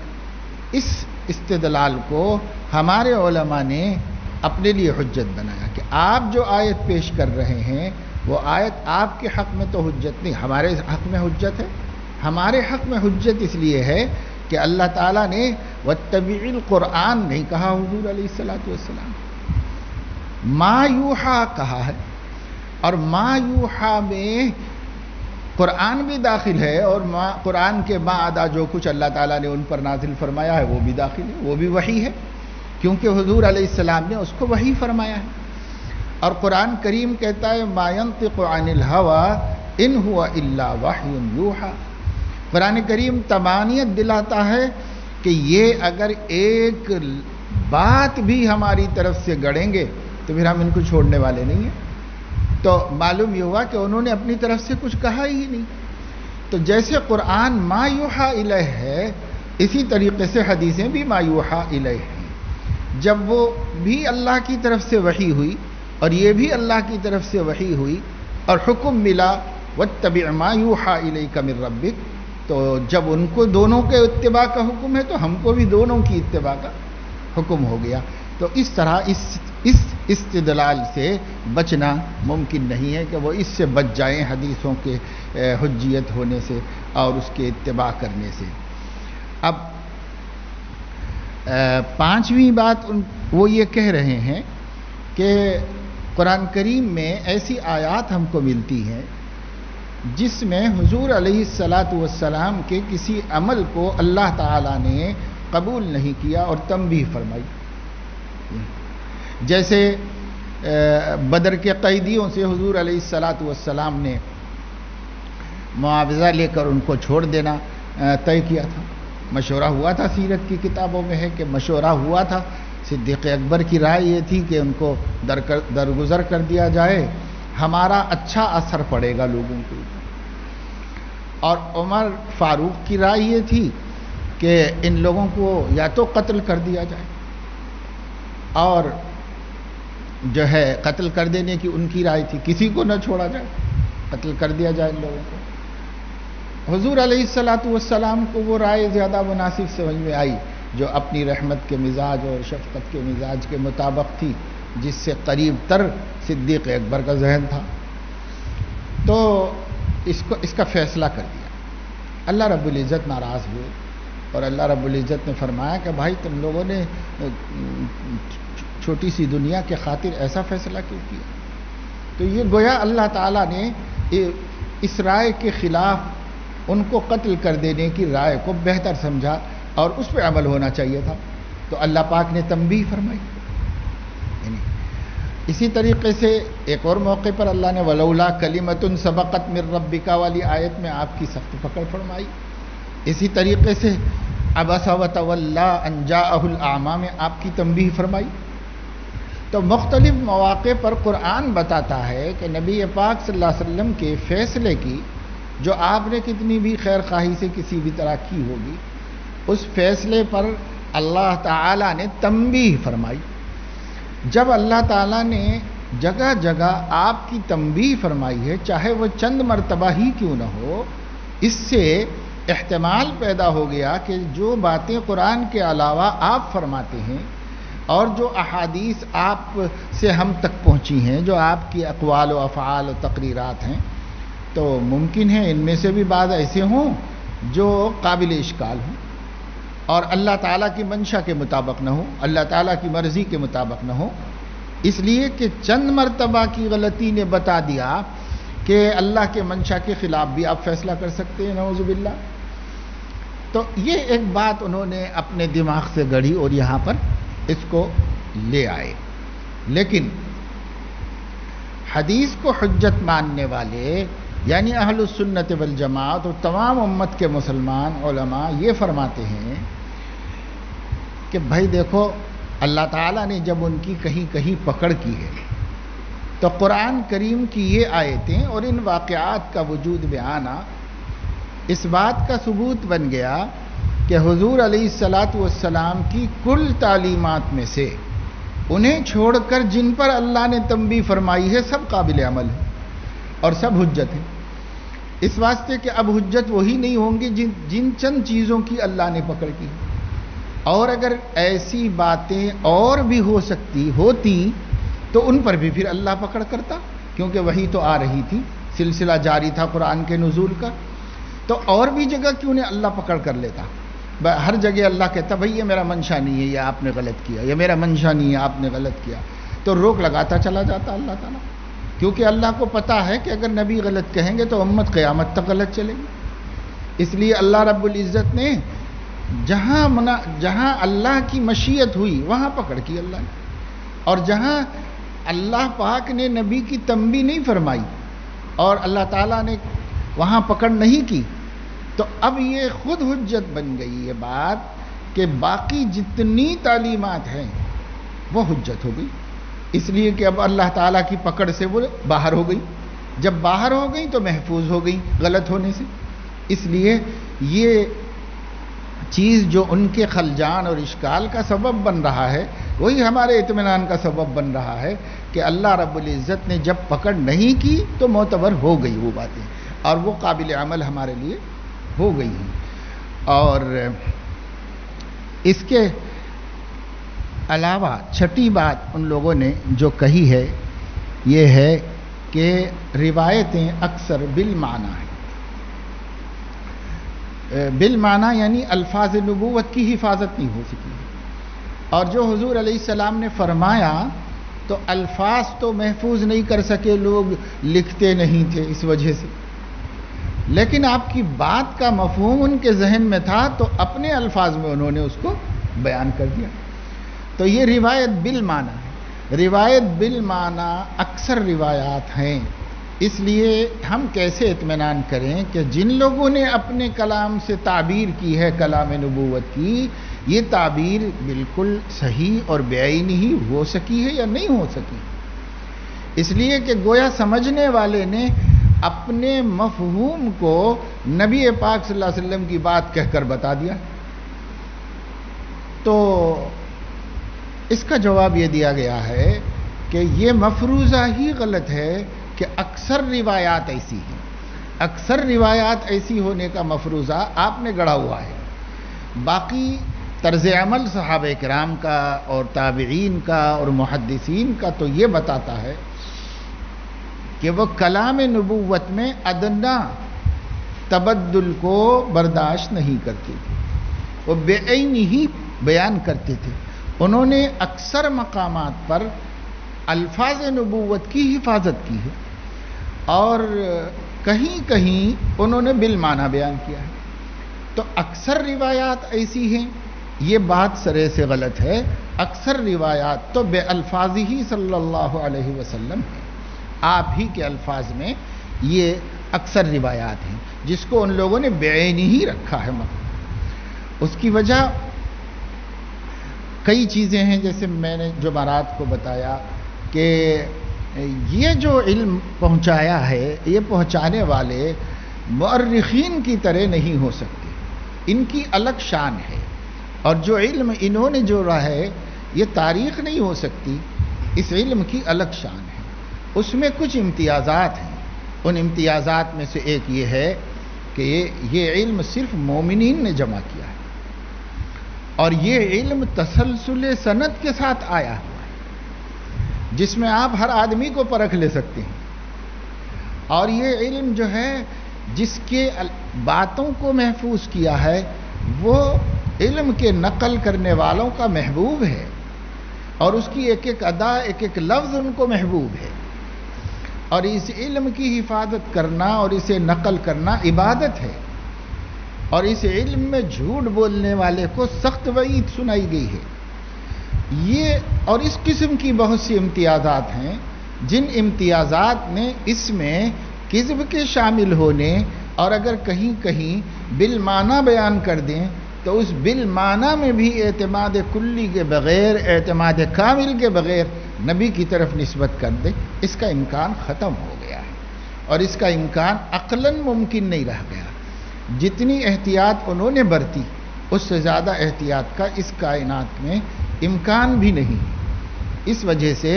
اس استدلال کو ہمارے علماء نے اپنے لیے حجت بنایا کہ آپ جو آیت پیش کر رہے ہیں وہ آیت آپ کے حق میں تو حجت نہیں، ہمارے حق میں حجت ہے۔ ہمارے حق میں حجت اس لیے ہے کہ اللہ تعالیٰ نے واتبع القرآن نہیں کہا حضور علیہ الصلاۃ والسلام، ما یوحی کہا ہے، اور ما یوحی میں قرآن بھی داخل ہے، اور قرآن کے بعد جو کچھ اللہ تعالیٰ نے ان پر نازل فرمایا ہے وہ بھی داخل ہے، وہ بھی وحی ہے، کیونکہ حضور علیہ السلام نے اس کو وحی فرمایا ہے۔ اور قرآن کریم کہتا ہے ما ينطق عن الهوى ان هو الا وحی یوحی، قرآن کریم تمانیت دلاتا ہے کہ یہ اگر ایک بات بھی ہماری طرف سے گڑیں گے تو پھر ہم ان کو چھوڑنے والے نہیں ہیں۔ تو معلوم یہ ہوا کہ انہوں نے اپنی طرف سے کچھ کہا ہی نہیں۔ تو جیسے قرآن ما یوحی الیہ ہے، اسی طریقے سے حدیثیں بھی ما یوحی الیہ ہیں۔ جب وہ بھی اللہ کی طرف سے وحی ہوئی اور یہ بھی اللہ کی طرف سے وحی ہوئی اور حکم ملا واتبع ما یوحی الیک من ربک، تو جب ان کو دونوں کے اتباع کا حکم ہے تو ہم کو بھی دونوں کی اتباع کا حکم ہو گیا۔ تو اس طرح اس استدلال سے بچنا ممکن نہیں ہے کہ وہ اس سے بچ جائیں حدیثوں کے حجیت ہونے سے اور اس کے اتباع کرنے سے۔ اب پانچویں بات وہ یہ کہہ رہے ہیں کہ قرآن کریم میں ایسی آیات ہم کو ملتی ہیں جس میں حضور علیہ الصلاۃ والسلام کے کسی عمل کو اللہ تعالیٰ نے قبول نہیں کیا اور تنبیہ فرمائی، جیسے بدر کے قیدیوں سے حضور علیہ الصلاۃ والسلام نے معاوضہ لے کر ان کو چھوڑ دینا طے کیا تھا۔ مشورہ ہوا تھا، سیرت کی کتابوں میں ہے کہ مشورہ ہوا تھا، صدیق اکبر کی رائے یہ تھی کہ ان کو درگزر کر دیا جائے، ہمارا اچھا اثر پڑے گا لوگوں کے اوپر، اور عمر فاروق کی رائے یہ تھی کہ ان لوگوں کو یا تو قتل کر دیا جائے، اور جو ہے قتل کر دینے کی ان کی رائے تھی، کسی کو نہ چھوڑا جائے، قتل کر دیا جائے ان لوگوں کو۔ حضور علیہ الصلاۃ والسلام کو وہ رائے زیادہ مناسب سمجھ میں آئی جو اپنی رحمت کے مزاج اور شفقت کے مزاج کے مطابق تھی، جس سے قریب تر صدیق اکبر کا ذہن تھا. تو اس کا فیصلہ کر دیا. اللہ رب العزت ناراض ہوئے اور اللہ رب العزت نے فرمایا کہ بھائی تم لوگوں نے چھوٹی سی دنیا کے خاطر ایسا فیصلہ کیوں کیا؟ تو یہ گویا اللہ تعالیٰ نے اس رائے کے خلاف ان کو قتل کر دینے کی رائے کو بہتر سمجھا اور اس پہ عمل ہونا چاہیے تھا. تو اللہ پاک نے تنبیہ فرمائی. اسی طریقے سے ایک اور موقع پر اللہ نے ولولا کلمۃ سبقت من ربک والی آیت میں آپ کی سخت پکڑ فرمائی. اسی طریقے سے عبس وتولی ان جاءہ الاعمی میں آپ کی تنبیہ فرمائی. تو مختلف مواقع پر قرآن بتاتا ہے کہ نبی پاک صلی اللہ علیہ وسلم کے فیصلے کی جو آپ نے کتنی بھی خیر خواہی سے کسی بھی طرح کی ہوگی، اس فیصلے پر اللہ تعالیٰ نے تنبیہ فرمائی. جب اللہ تعالیٰ نے جگہ جگہ آپ کی تنبیہ فرمائی ہے، چاہے وہ چند مرتبہ ہی کیوں نہ ہو، اس سے احتمال پیدا ہو گیا کہ جو باتیں قرآن کے علاوہ آپ فرماتے ہیں اور جو احادیث آپ سے ہم تک پہنچی ہیں، جو آپ کی اقوال و افعال و تقریرات ہیں، تو ممکن ہے ان میں سے بھی بعض ایسے ہوں جو قابل اشکال ہوں اور اللہ تعالیٰ کی منشا کے مطابق نہ ہو، اللہ تعالیٰ کی مرضی کے مطابق نہ ہو. اس لیے کہ چند مرتبہ کی غلطی نے بتا دیا کہ اللہ کے منشا کے خلاف بھی آپ فیصلہ کر سکتے ہیں، نعوذ باللہ. تو یہ ایک بات انہوں نے اپنے دماغ سے گڑھی اور یہاں پر اس کو لے آئے. لیکن حدیث کو حجت ماننے والے یعنی اہل السنت والجماعت اور تمام امت کے مسلمان علماء یہ فرماتے ہیں کہ بھائی دیکھو، اللہ تعالیٰ نے جب ان کی کہیں کہیں پکڑ کی ہے تو قرآن کریم کی یہ آیتیں اور ان واقعات کا وجود میں آنا اس بات کا ثبوت بن گیا کہ حضور علیہ الصلاۃ والسلام کی کل تعلیمات میں سے انہیں چھوڑ کر جن پر اللہ نے تنبیہ فرمائی ہے سب قابل عمل ہے اور سب حجت ہے. اس واسطے کہ اب حجت وہی نہیں ہوں گی جن چند چیزوں کی اللہ نے پکڑ کی، اور اگر ایسی باتیں اور بھی ہوتی تو ان پر بھی پھر اللہ پکڑ کرتا، کیونکہ وہی تو آ رہی تھی، سلسلہ جاری تھا قرآن کے نزول کا. تو اور بھی جگہ کیوں نے اللہ پکڑ کر لیتا؟ ہر جگہ اللہ کہتا بھائی یہ میرا منشا نہیں ہے، یہ آپ نے غلط کیا، یہ میرا منشا نہیں ہے، آپ نے غلط کیا. تو روک لگاتا چلا جاتا اللہ تعالیٰ، کیونکہ اللہ کو پتا ہے کہ اگر نبی غلط کہیں گے تو امت قیامت تک غلط چلے گی. اس لیے اللہ رب العزت نے جہاں اللہ کی مشیت ہوئی وہاں پکڑ کی اللہ نے، اور جہاں اللہ پاک نے نبی کی تنبیہ نہیں فرمائی اور اللہ تعالیٰ نے وہاں پکڑ نہیں کی، تو اب یہ خود حجت بن گئی یہ بات کہ باقی جتنی تعلیمات ہیں وہ حجت ہو گئی. اس لیے کہ اب اللہ تعالیٰ کی پکڑ سے وہ باہر ہو گئی. جب باہر ہو گئی تو محفوظ ہو گئی غلط ہونے سے. اس لیے یہ چیز جو ان کے خلجان اور اشکال کا سبب بن رہا ہے وہی ہمارے اطمینان کا سبب بن رہا ہے کہ اللہ رب العزت نے جب پکڑ نہیں کی تو معتبر ہو گئی وہ باتیں اور وہ قابل عمل ہمارے لیے ہو گئی ہیں. اور اس کے علاوہ چھٹی بات ان لوگوں نے جو کہی ہے یہ ہے کہ روایتیں اکثر بالمعنی ہیں. بالمعنی یعنی الفاظ نبوت کی حفاظت نہیں ہو سکی، اور جو حضور علیہ السلام نے فرمایا تو الفاظ تو محفوظ نہیں کر سکے، لوگ لکھتے نہیں تھے اس وجہ سے، لیکن آپ کی بات کا مفہوم ان کے ذہن میں تھا تو اپنے الفاظ میں انہوں نے اس کو بیان کر دیا. تو یہ روایت بالمعنی ہے. روایت بالمعنی اکثر روایات ہیں. اس لیے ہم کیسے اطمینان کریں کہ جن لوگوں نے اپنے کلام سے تعبیر کی ہے کلام نبوت کی، یہ تعبیر بالکل صحیح اور بے عینی ہی ہو سکی ہے یا نہیں ہو سکی. اس لیے کہ گویا سمجھنے والے نے اپنے مفہوم کو نبی پاک صلی اللہ علیہ وسلم کی بات کہہ کر بتا دیا. تو اس کا جواب یہ دیا گیا ہے کہ یہ مفروضہ ہی غلط ہے کہ اکثر روایات ایسی ہیں. اکثر روایات ایسی ہونے کا مفروضہ آپ نے گڑھا ہوا ہے. باقی طرز عمل صحابہ کرام کا اور تابعین کا اور محدثین کا تو یہ بتاتا ہے کہ وہ کلام نبوت میں ادنا تبدل کو برداشت نہیں کرتے تھے، وہ بے عینی ہی بیان کرتے تھے۔ انہوں نے اکثر مقامات پر الفاظ نبوت کی حفاظت کی ہے اور کہیں کہیں انہوں نے بالمعنی بیان کیا ہے۔ تو اکثر روایات ایسی ہیں، یہ بات سرے سے غلط ہے، اکثر روایات تو بے الفاظ ہی صلی اللہ علیہ وسلم ہیں، آپ ہی کے الفاظ میں یہ اکثر روایات ہیں جس کو ان لوگوں نے بے عینی ہی رکھا ہے۔ اس کی وجہ کئی چیزیں ہیں، جیسے میں نے جمعرات کو بتایا کہ یہ جو علم پہنچایا ہے یہ پہنچانے والے مؤرخین کی طرح نہیں ہو سکتے، ان کی الگ شان ہے، اور جو علم انہوں نے جوڑا ہے یہ تاریخ نہیں ہو سکتی، اس علم کی الگ شان ہے۔ اس میں کچھ امتیازات ہیں، ان امتیازات میں سے ایک یہ ہے کہ یہ علم صرف مومنین نے جمع کیا ہے، اور یہ علم تسلسل سند کے ساتھ آیا ہوا ہے جس میں آپ ہر آدمی کو پرکھ لے سکتے ہیں، اور یہ علم جو ہے جس کے باتوں کو محفوظ کیا ہے وہ علم کے نقل کرنے والوں کا محبوب ہے، اور اس کی ایک ایک ادا ایک ایک لفظ ان کو محبوب ہے، اور اس علم کی حفاظت کرنا اور اسے نقل کرنا عبادت ہے، اور اس علم میں جھوٹ بولنے والے کو سخت وعید سنائی گئی ہے۔ یہ اور اس قسم کی بہت سی امتیازات ہیں جن امتیازات نے اس میں کذب کے شامل ہونے اور اگر کہیں کہیں بالمعنی بیان کر دیں تو اس بالمعنی میں بھی اعتماد کلی کے بغیر، اعتماد کامل کے بغیر نبی کی طرف نسبت کر دیں، اس کا امکان ختم ہو گیا ہے، اور اس کا امکان عقلاً ممکن نہیں رہ گیا۔ جتنی احتیاط انہوں نے برتی اس سے زیادہ احتیاط کا اس کائنات میں امکان بھی نہیں۔ اس وجہ سے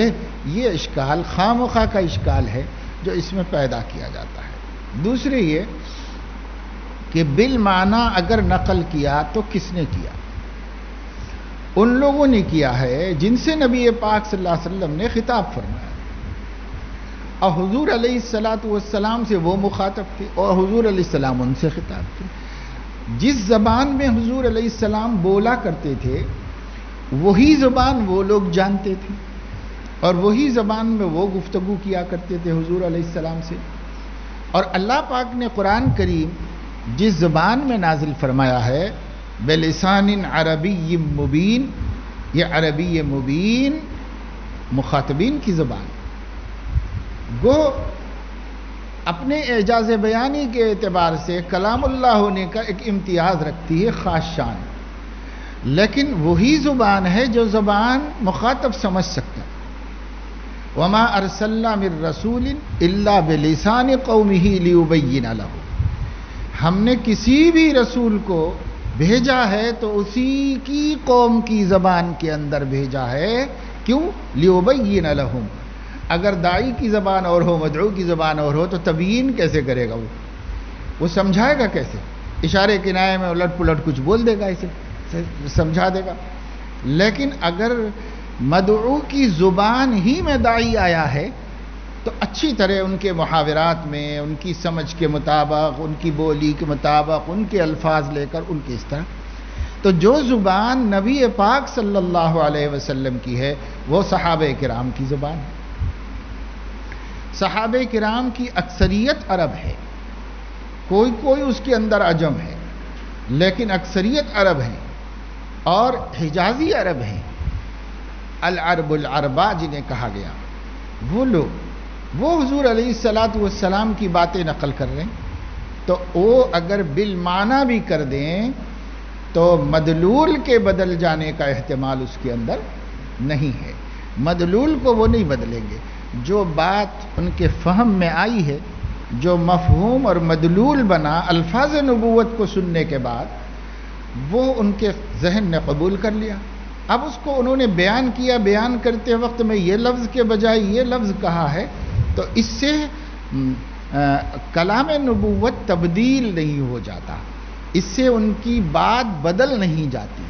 یہ اشکال خواہ مخواہ کا اشکال ہے جو اس میں پیدا کیا جاتا ہے۔ دوسرے یہ کہ بالمعنی اگر نقل کیا تو کس نے کیا؟ ان لوگوں نے کیا ہے جن سے نبی پاک صلی اللہ علیہ وسلم نے خطاب فرمایا، اور حضور علیہ السلام سے وہ مخاطب تھے اور حضور علیہ السلام ان سے خطاب تھے۔ جس زبان میں حضور علیہ السلام بولا کرتے تھے وہی زبان وہ لوگ جانتے تھے، اور وہی زبان میں وہ گفتگو کیا کرتے تھے حضور علیہ السلام سے۔ اور اللہ پاک نے قرآن کریم جس زبان میں نازل فرمایا ہے بلسان عربی مبین، یہ عربی مبین مخاطبین کی زبان، گو اپنے اعجاز بیانی کے اعتبار سے کلام اللہ ہونے کا ایک امتیاز رکھتی ہے، خاص شان، لیکن وہی زبان ہے جو زبان مخاطب سمجھ سکتا۔ وما ارسلنا من رسول الا بلسان قومه ليبين له، ہم نے کسی بھی رسول کو بھیجا ہے تو اسی کی قوم کی زبان کے اندر بھیجا ہے، کیوں؟ ليبين لهم، اگر داعی کی زبان اور ہو، مدعو کی زبان اور ہو تو تبیین کیسے کرے گا؟ وہ سمجھائے گا کیسے؟ اشارے کنائے میں الٹ پلٹ کچھ بول دے گا، اسے سمجھا دے گا۔ لیکن اگر مدعو کی زبان ہی میں داعی آیا ہے تو اچھی طرح ان کے محاورات میں، ان کی سمجھ کے مطابق، ان کی بولی کے مطابق، ان کے الفاظ لے کر ان کے اس طرح، تو جو زبان نبی پاک صلی اللہ علیہ وسلم کی ہے وہ صحابہ کرام کی زبان ہے۔ صحابہ کرام کی اکثریت عرب ہے، کوئی اس کے اندر عجم ہے، لیکن اکثریت عرب ہیں اور حجازی عرب ہیں، العرب العربا جنہیں کہا گیا، وہ لوگ وہ حضور علیہ السلام کی باتیں نقل کر رہے ہیں تو وہ اگر بالمعنی بھی کر دیں تو مدلول کے بدل جانے کا احتمال اس کے اندر نہیں ہے، مدلول کو وہ نہیں بدلیں گے۔ جو بات ان کے فہم میں آئی ہے، جو مفہوم اور مدلول بنا الفاظ نبوت کو سننے کے بعد، وہ ان کے ذہن نے قبول کر لیا۔ اب اس کو انہوں نے بیان کیا، بیان کرتے وقت میں یہ لفظ کے بجائے یہ لفظ کہا ہے، تو اس سے کلام نبوت تبدیل نہیں ہو جاتا، اس سے ان کی بات بدل نہیں جاتی،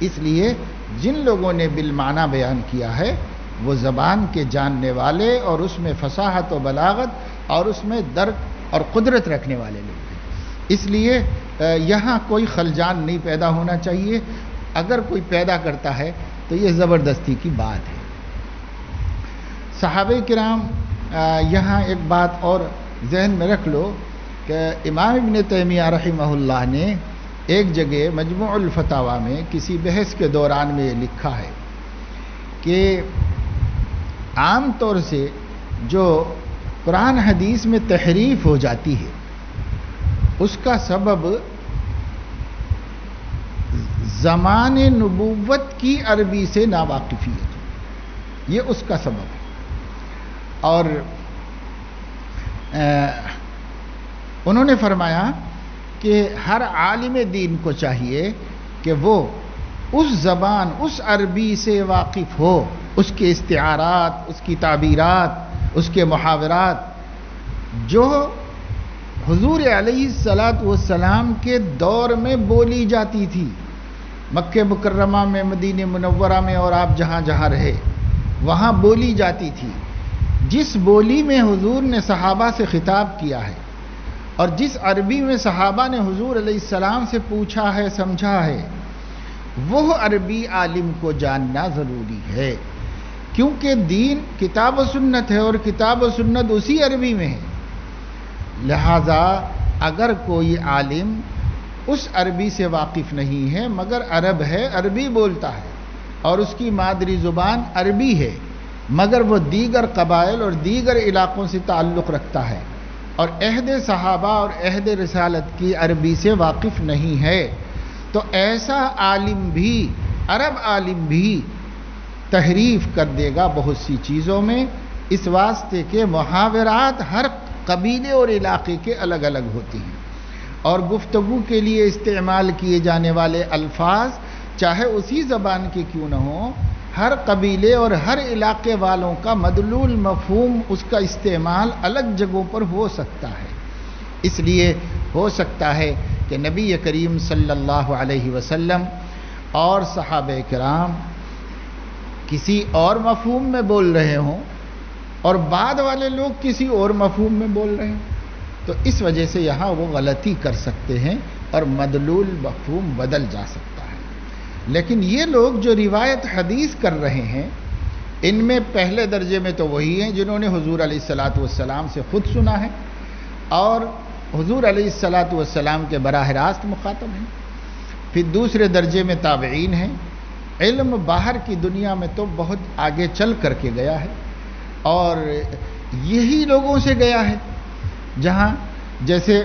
اس لیے جن لوگوں نے بالمعنی بیان کیا ہے وہ زبان کے جاننے والے اور اس میں فصاحت و بلاغت اور اس میں درک اور قدرت رکھنے والے لوگ ہیں. اس لیے یہاں کوئی خلجان نہیں پیدا ہونا چاہیے. اگر کوئی پیدا کرتا ہے تو یہ زبردستی کی بات ہے. صحابہ کرام یہاں ایک بات اور ذہن میں رکھ لو کہ امام ابن تیمیہ رحمہ اللہ نے ایک جگہ مجموع الفتاوی میں کسی بحث کے دوران میں یہ لکھا ہے کہ عام طور سے جو قرآن حدیث میں تحریف ہو جاتی ہے اس کا سبب زمان نبوت کی عربی سے ناواقفیت، یہ اس کا سبب ہے. اور انہوں نے فرمایا کہ ہر عالم دین کو چاہیے کہ وہ اس زبان، اس عربی سے واقف ہو، اس کے استعارات، اس کی تعبیرات، اس کے محاورات جو حضور علیہ السلام کے دور میں بولی جاتی تھی، مکہ مکرمہ میں، مدینہ منورہ میں، اور آپ جہاں جہاں رہے وہاں بولی جاتی تھی. جس بولی میں حضور نے صحابہ سے خطاب کیا ہے اور جس عربی میں صحابہ نے حضور علیہ السلام سے پوچھا ہے، سمجھا ہے، وہ عربی عالم کو جاننا ضروری ہے. کیونکہ دین کتاب و سنت ہے اور کتاب و سنت اسی عربی میں ہے. لہذا اگر کوئی عالم اس عربی سے واقف نہیں ہے مگر عرب ہے، عربی بولتا ہے اور اس کی مادری زبان عربی ہے، مگر وہ دیگر قبائل اور دیگر علاقوں سے تعلق رکھتا ہے اور عہد صحابہ اور عہد رسالت کی عربی سے واقف نہیں ہے، تو ایسا عالم بھی، عرب عالم بھی تحریف کر دے گا بہت سی چیزوں میں، اس واسطے کہ محاورات ہر قبیلے اور علاقے کے الگ الگ ہوتی ہیں اور گفتگو کے لیے استعمال کیے جانے والے الفاظ چاہے اسی زبان کے کیوں نہ ہوں، ہر قبیلے اور ہر علاقے والوں کا مدلول مفہوم، اس کا استعمال الگ جگہوں پر ہو سکتا ہے. اس لیے ہو سکتا ہے کہ نبی کریم صلی اللہ علیہ وسلم اور صحابہ کرام کسی اور مفہوم میں بول رہے ہوں اور بعد والے لوگ کسی اور مفہوم میں بول رہے ہیں، تو اس وجہ سے یہاں وہ غلطی کر سکتے ہیں اور مدلول مفہوم بدل جا سکتا ہے. لیکن یہ لوگ جو روایت حدیث کر رہے ہیں ان میں پہلے درجے میں تو وہی ہیں جنہوں نے حضور علیہ السلام سے خود سنا ہے اور حضور علیہ السلام کے براہ راست مخاطب ہیں. پھر دوسرے درجے میں تابعین ہیں. علم باہر کی دنیا میں تو بہت آگے چل کر کے گیا ہے اور یہی لوگوں سے گیا ہے جہاں جیسے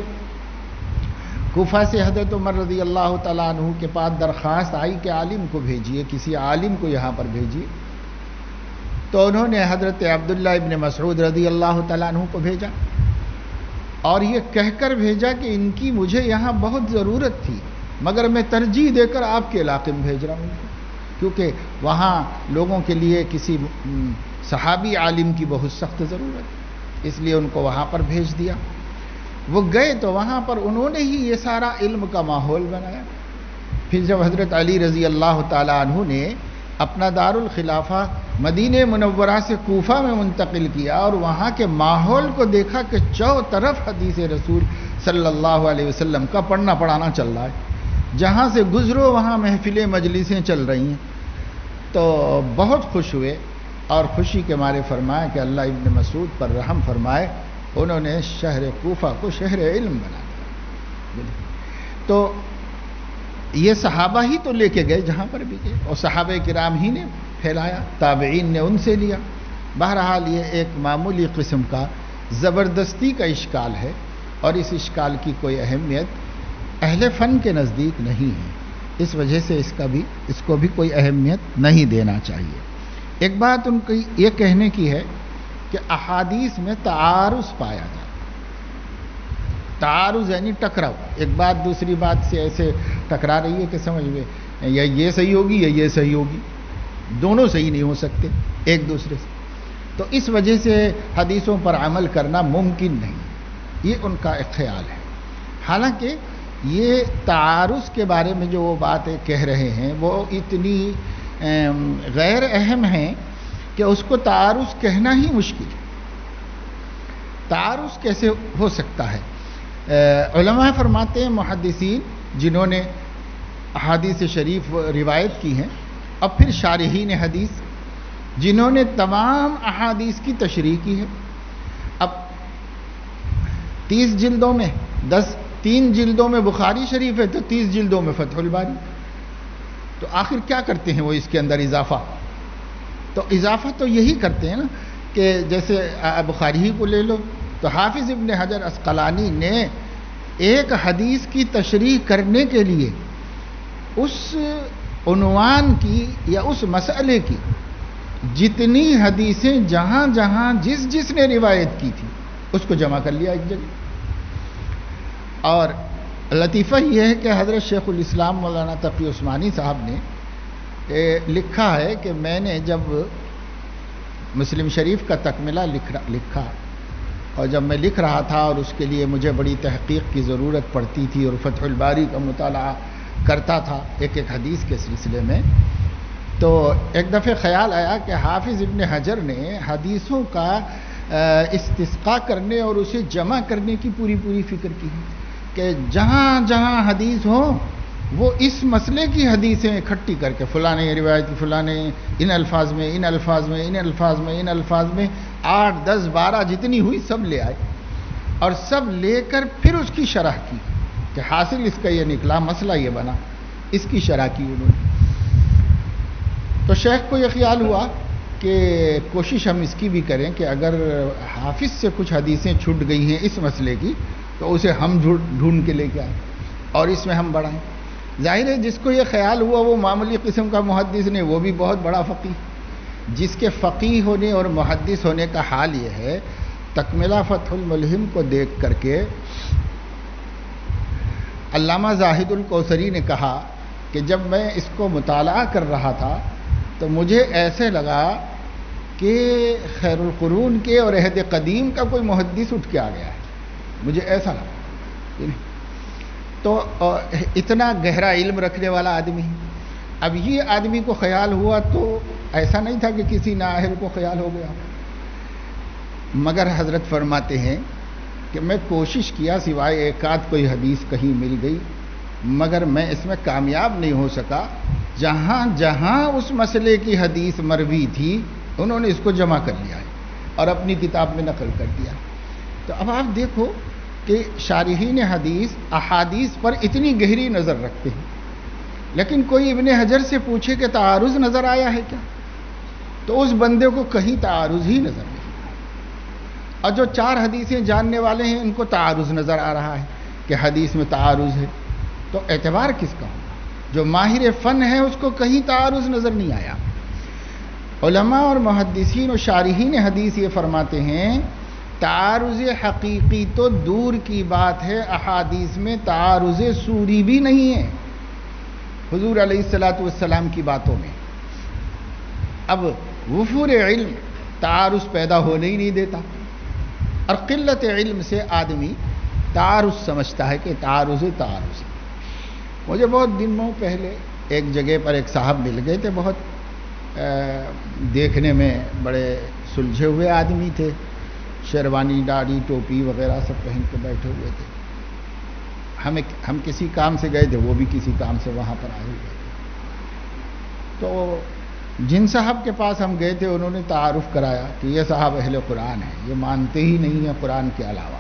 کوفہ سے حضرت عمر رضی اللہ تعالیٰ عنہ کے پاس درخواست آئی کہ عالم کو بھیجیے، کسی عالم کو یہاں پر بھیجیے، تو انہوں نے حضرت عبداللہ ابن مسعود رضی اللہ تعالیٰ عنہ کو بھیجا اور یہ کہہ کر بھیجا کہ ان کی مجھے یہاں بہت ضرورت تھی مگر میں ترجیح دے کر آپ کے علاقے میں بھیج رہا ہوں، کیونکہ وہاں لوگوں کے لیے کسی صحابی عالم کی بہت سخت ضرورت ہے، اس لیے ان کو وہاں پر بھیج دیا. وہ گئے تو وہاں پر انہوں نے ہی یہ سارا علم کا ماحول بنایا. پھر جب حضرت علی رضی اللہ تعالیٰ عنہ نے اپنا دارالخلافہ مدینہ منورہ سے کوفہ میں منتقل کیا اور وہاں کے ماحول کو دیکھا کہ چاروں طرف حدیث رسول صلی اللہ علیہ وسلم کا پڑھنا پڑھانا چل رہا ہے، جہاں سے گزرو وہاں محفلیں مجلسیں چل رہی ہیں، تو بہت خوش ہوئے اور خوشی کے مارے فرمایا کہ اللہ ابن مسعود پر رحم فرمائے، انہوں نے شہر کوفہ کو شہر علم بنا دیا. تو یہ صحابہ ہی تو لے کے گئے جہاں پر بھی گئے اور صحابہ کرام ہی نے پھیلایا، تابعین نے ان سے لیا. بہرحال یہ ایک معمولی قسم کا زبردستی کا اشکال ہے اور اس اشکال کی کوئی اہمیت اہل فن کے نزدیک نہیں ہے، اس وجہ سے اس کو بھی کوئی اہمیت نہیں دینا چاہیے. ایک بات ان کی یہ کہنے کی ہے کہ احادیث میں تعارض پایا جاتا ہے. تعارض یعنی ٹکراؤ، ایک بات دوسری بات سے ایسے ٹکرا رہی ہے کہ سمجھ میں یا یہ صحیح ہوگی یا یہ صحیح ہوگی، دونوں صحیح نہیں ہو سکتے ایک دوسرے سے، تو اس وجہ سے حدیثوں پر عمل کرنا ممکن نہیں، یہ ان کا ایک خیال ہے. حالانکہ یہ تعارض کے بارے میں جو وہ باتیں کہہ رہے ہیں وہ اتنی غیر اہم ہیں کہ اس کو تعارض کہنا ہی مشکل ہے. تعارض کیسے ہو سکتا ہے؟ علماء فرماتے ہیں محدثین جنہوں نے احادیث شریف روایت کی ہیں، اور پھر شارحین حدیث جنہوں نے تمام احادیث کی تشریح کی ہے. اب 30 جلدوں میں 3 جلدوں میں بخاری شریف ہے تو 30 جلدوں میں فتح الباری. تو آخر کیا کرتے ہیں وہ اس کے اندر اضافہ؟ تو اضافہ تو یہی کرتے ہیں نا کہ جیسے بخاری ہی کو لے لو تو حافظ ابن حجر عسقلانی نے ایک حدیث کی تشریح کرنے کے لیے اس عنوان کی یا اس مسئلے کی جتنی حدیثیں جہاں جہاں جس نے روایت کی تھی اس کو جمع کر لیا ایک جگہ. اور لطیفہ یہ ہے کہ حضرت شیخ الاسلام مولانا تقی عثمانی صاحب نے لکھا ہے کہ میں نے جب مسلم شریف کا تکملہ لکھا اور جب میں لکھ رہا تھا اور اس کے لیے مجھے بڑی تحقیق کی ضرورت پڑتی تھی اور فتح الباری کا مطالعہ کرتا تھا ایک حدیث کے سلسلے میں، تو ایک دفعہ خیال آیا کہ حافظ ابن حجر نے حدیثوں کا استسقاء کرنے اور اسے جمع کرنے کی پوری فکر کی کہ جہاں جہاں حدیث ہو وہ اس مسئلے کی حدیثیں اکٹھی کر کے فلاں نے روایت کی، فلاں نے ان الفاظ میں 8 10 12 جتنی ہوئی سب لے آئے اور سب لے کر پھر اس کی شرح کی کہ حاصل اس کا یہ نکلا، مسئلہ یہ بنا، اس کی شرح کی انہوں نے. تو شیخ کو یہ خیال ہوا کہ کوشش ہم اس کی بھی کریں کہ اگر حافظ سے کچھ حدیثیں چھوٹ گئی ہیں اس مسئلے کی تو اسے ہم ڈھونڈ کے لے کے آئیں اور اس میں ہم بڑھائیں. ظاہر ہے جس کو یہ خیال ہوا وہ معمولی قسم کا محدث نہیں، وہ بھی بہت بڑا فقیہ. جس کے فقیہ ہونے اور محدث ہونے کا حال یہ ہے، تکملہ فتح الملہم کو دیکھ کر کے علامہ زاہد الکوثری نے کہا کہ جب میں اس کو مطالعہ کر رہا تھا تو مجھے ایسے لگا کہ خیر القرون کے اور عہد قدیم کا کوئی محدث اٹھ کے آ گیا ہے، مجھے ایسا لگا. تو اتنا گہرا علم رکھنے والا آدمی، اب یہ آدمی کو خیال ہوا تو ایسا نہیں تھا کہ کسی نااہل کو خیال ہو گیا. مگر حضرت فرماتے ہیں کہ میں کوشش کیا سوائے ایک آدھ کوئی حدیث کہیں مل گئی، مگر میں اس میں کامیاب نہیں ہو سکا. جہاں جہاں اس مسئلے کی حدیث مروی تھی انہوں نے اس کو جمع کر لیا ہے اور اپنی کتاب میں نقل کر دیا. تو اب آپ دیکھو کہ شارحین حدیث احادیث پر اتنی گہری نظر رکھتے ہیں، لیکن کوئی ابن حجر سے پوچھے کہ تعارض نظر آیا ہے کیا، تو اس بندے کو کہیں تعارض ہی نظر نہیں آیا. اور جو 4 حدیثیں جاننے والے ہیں ان کو تعارض نظر آ رہا ہے کہ حدیث میں تعارض ہے، تو اعتبار کس کا ہوگا؟ جو ماہر فن ہے اس کو کہیں تعارض نظر نہیں آیا. علماء اور محدثین و شارحین حدیث یہ فرماتے ہیں تعارض حقیقی تو دور کی بات ہے، احادیث میں تعارض صوری بھی نہیں ہے حضور علیہ الصلاۃ والسلام کی باتوں میں. اب وفور علم تعارض پیدا ہونے ہی نہیں دیتا، اور قلت علم سے آدمی تعارض سمجھتا ہے کہ تعارض. مجھے بہت دنوں پہلے ایک جگہ پر ایک صاحب مل گئے تھے، بہت دیکھنے میں بڑے سلجھے ہوئے آدمی تھے، شیروانی داڑھی ٹوپی وغیرہ سب پہن کے بیٹھے ہوئے تھے. ہم کسی کام سے گئے تھے، وہ بھی کسی کام سے وہاں پر آئے ہوئے تھے. تو جن صاحب کے پاس ہم گئے تھے انہوں نے تعارف کرایا کہ یہ صاحب اہل قرآن ہیں، یہ مانتے ہی نہیں ہیں قرآن کے علاوہ.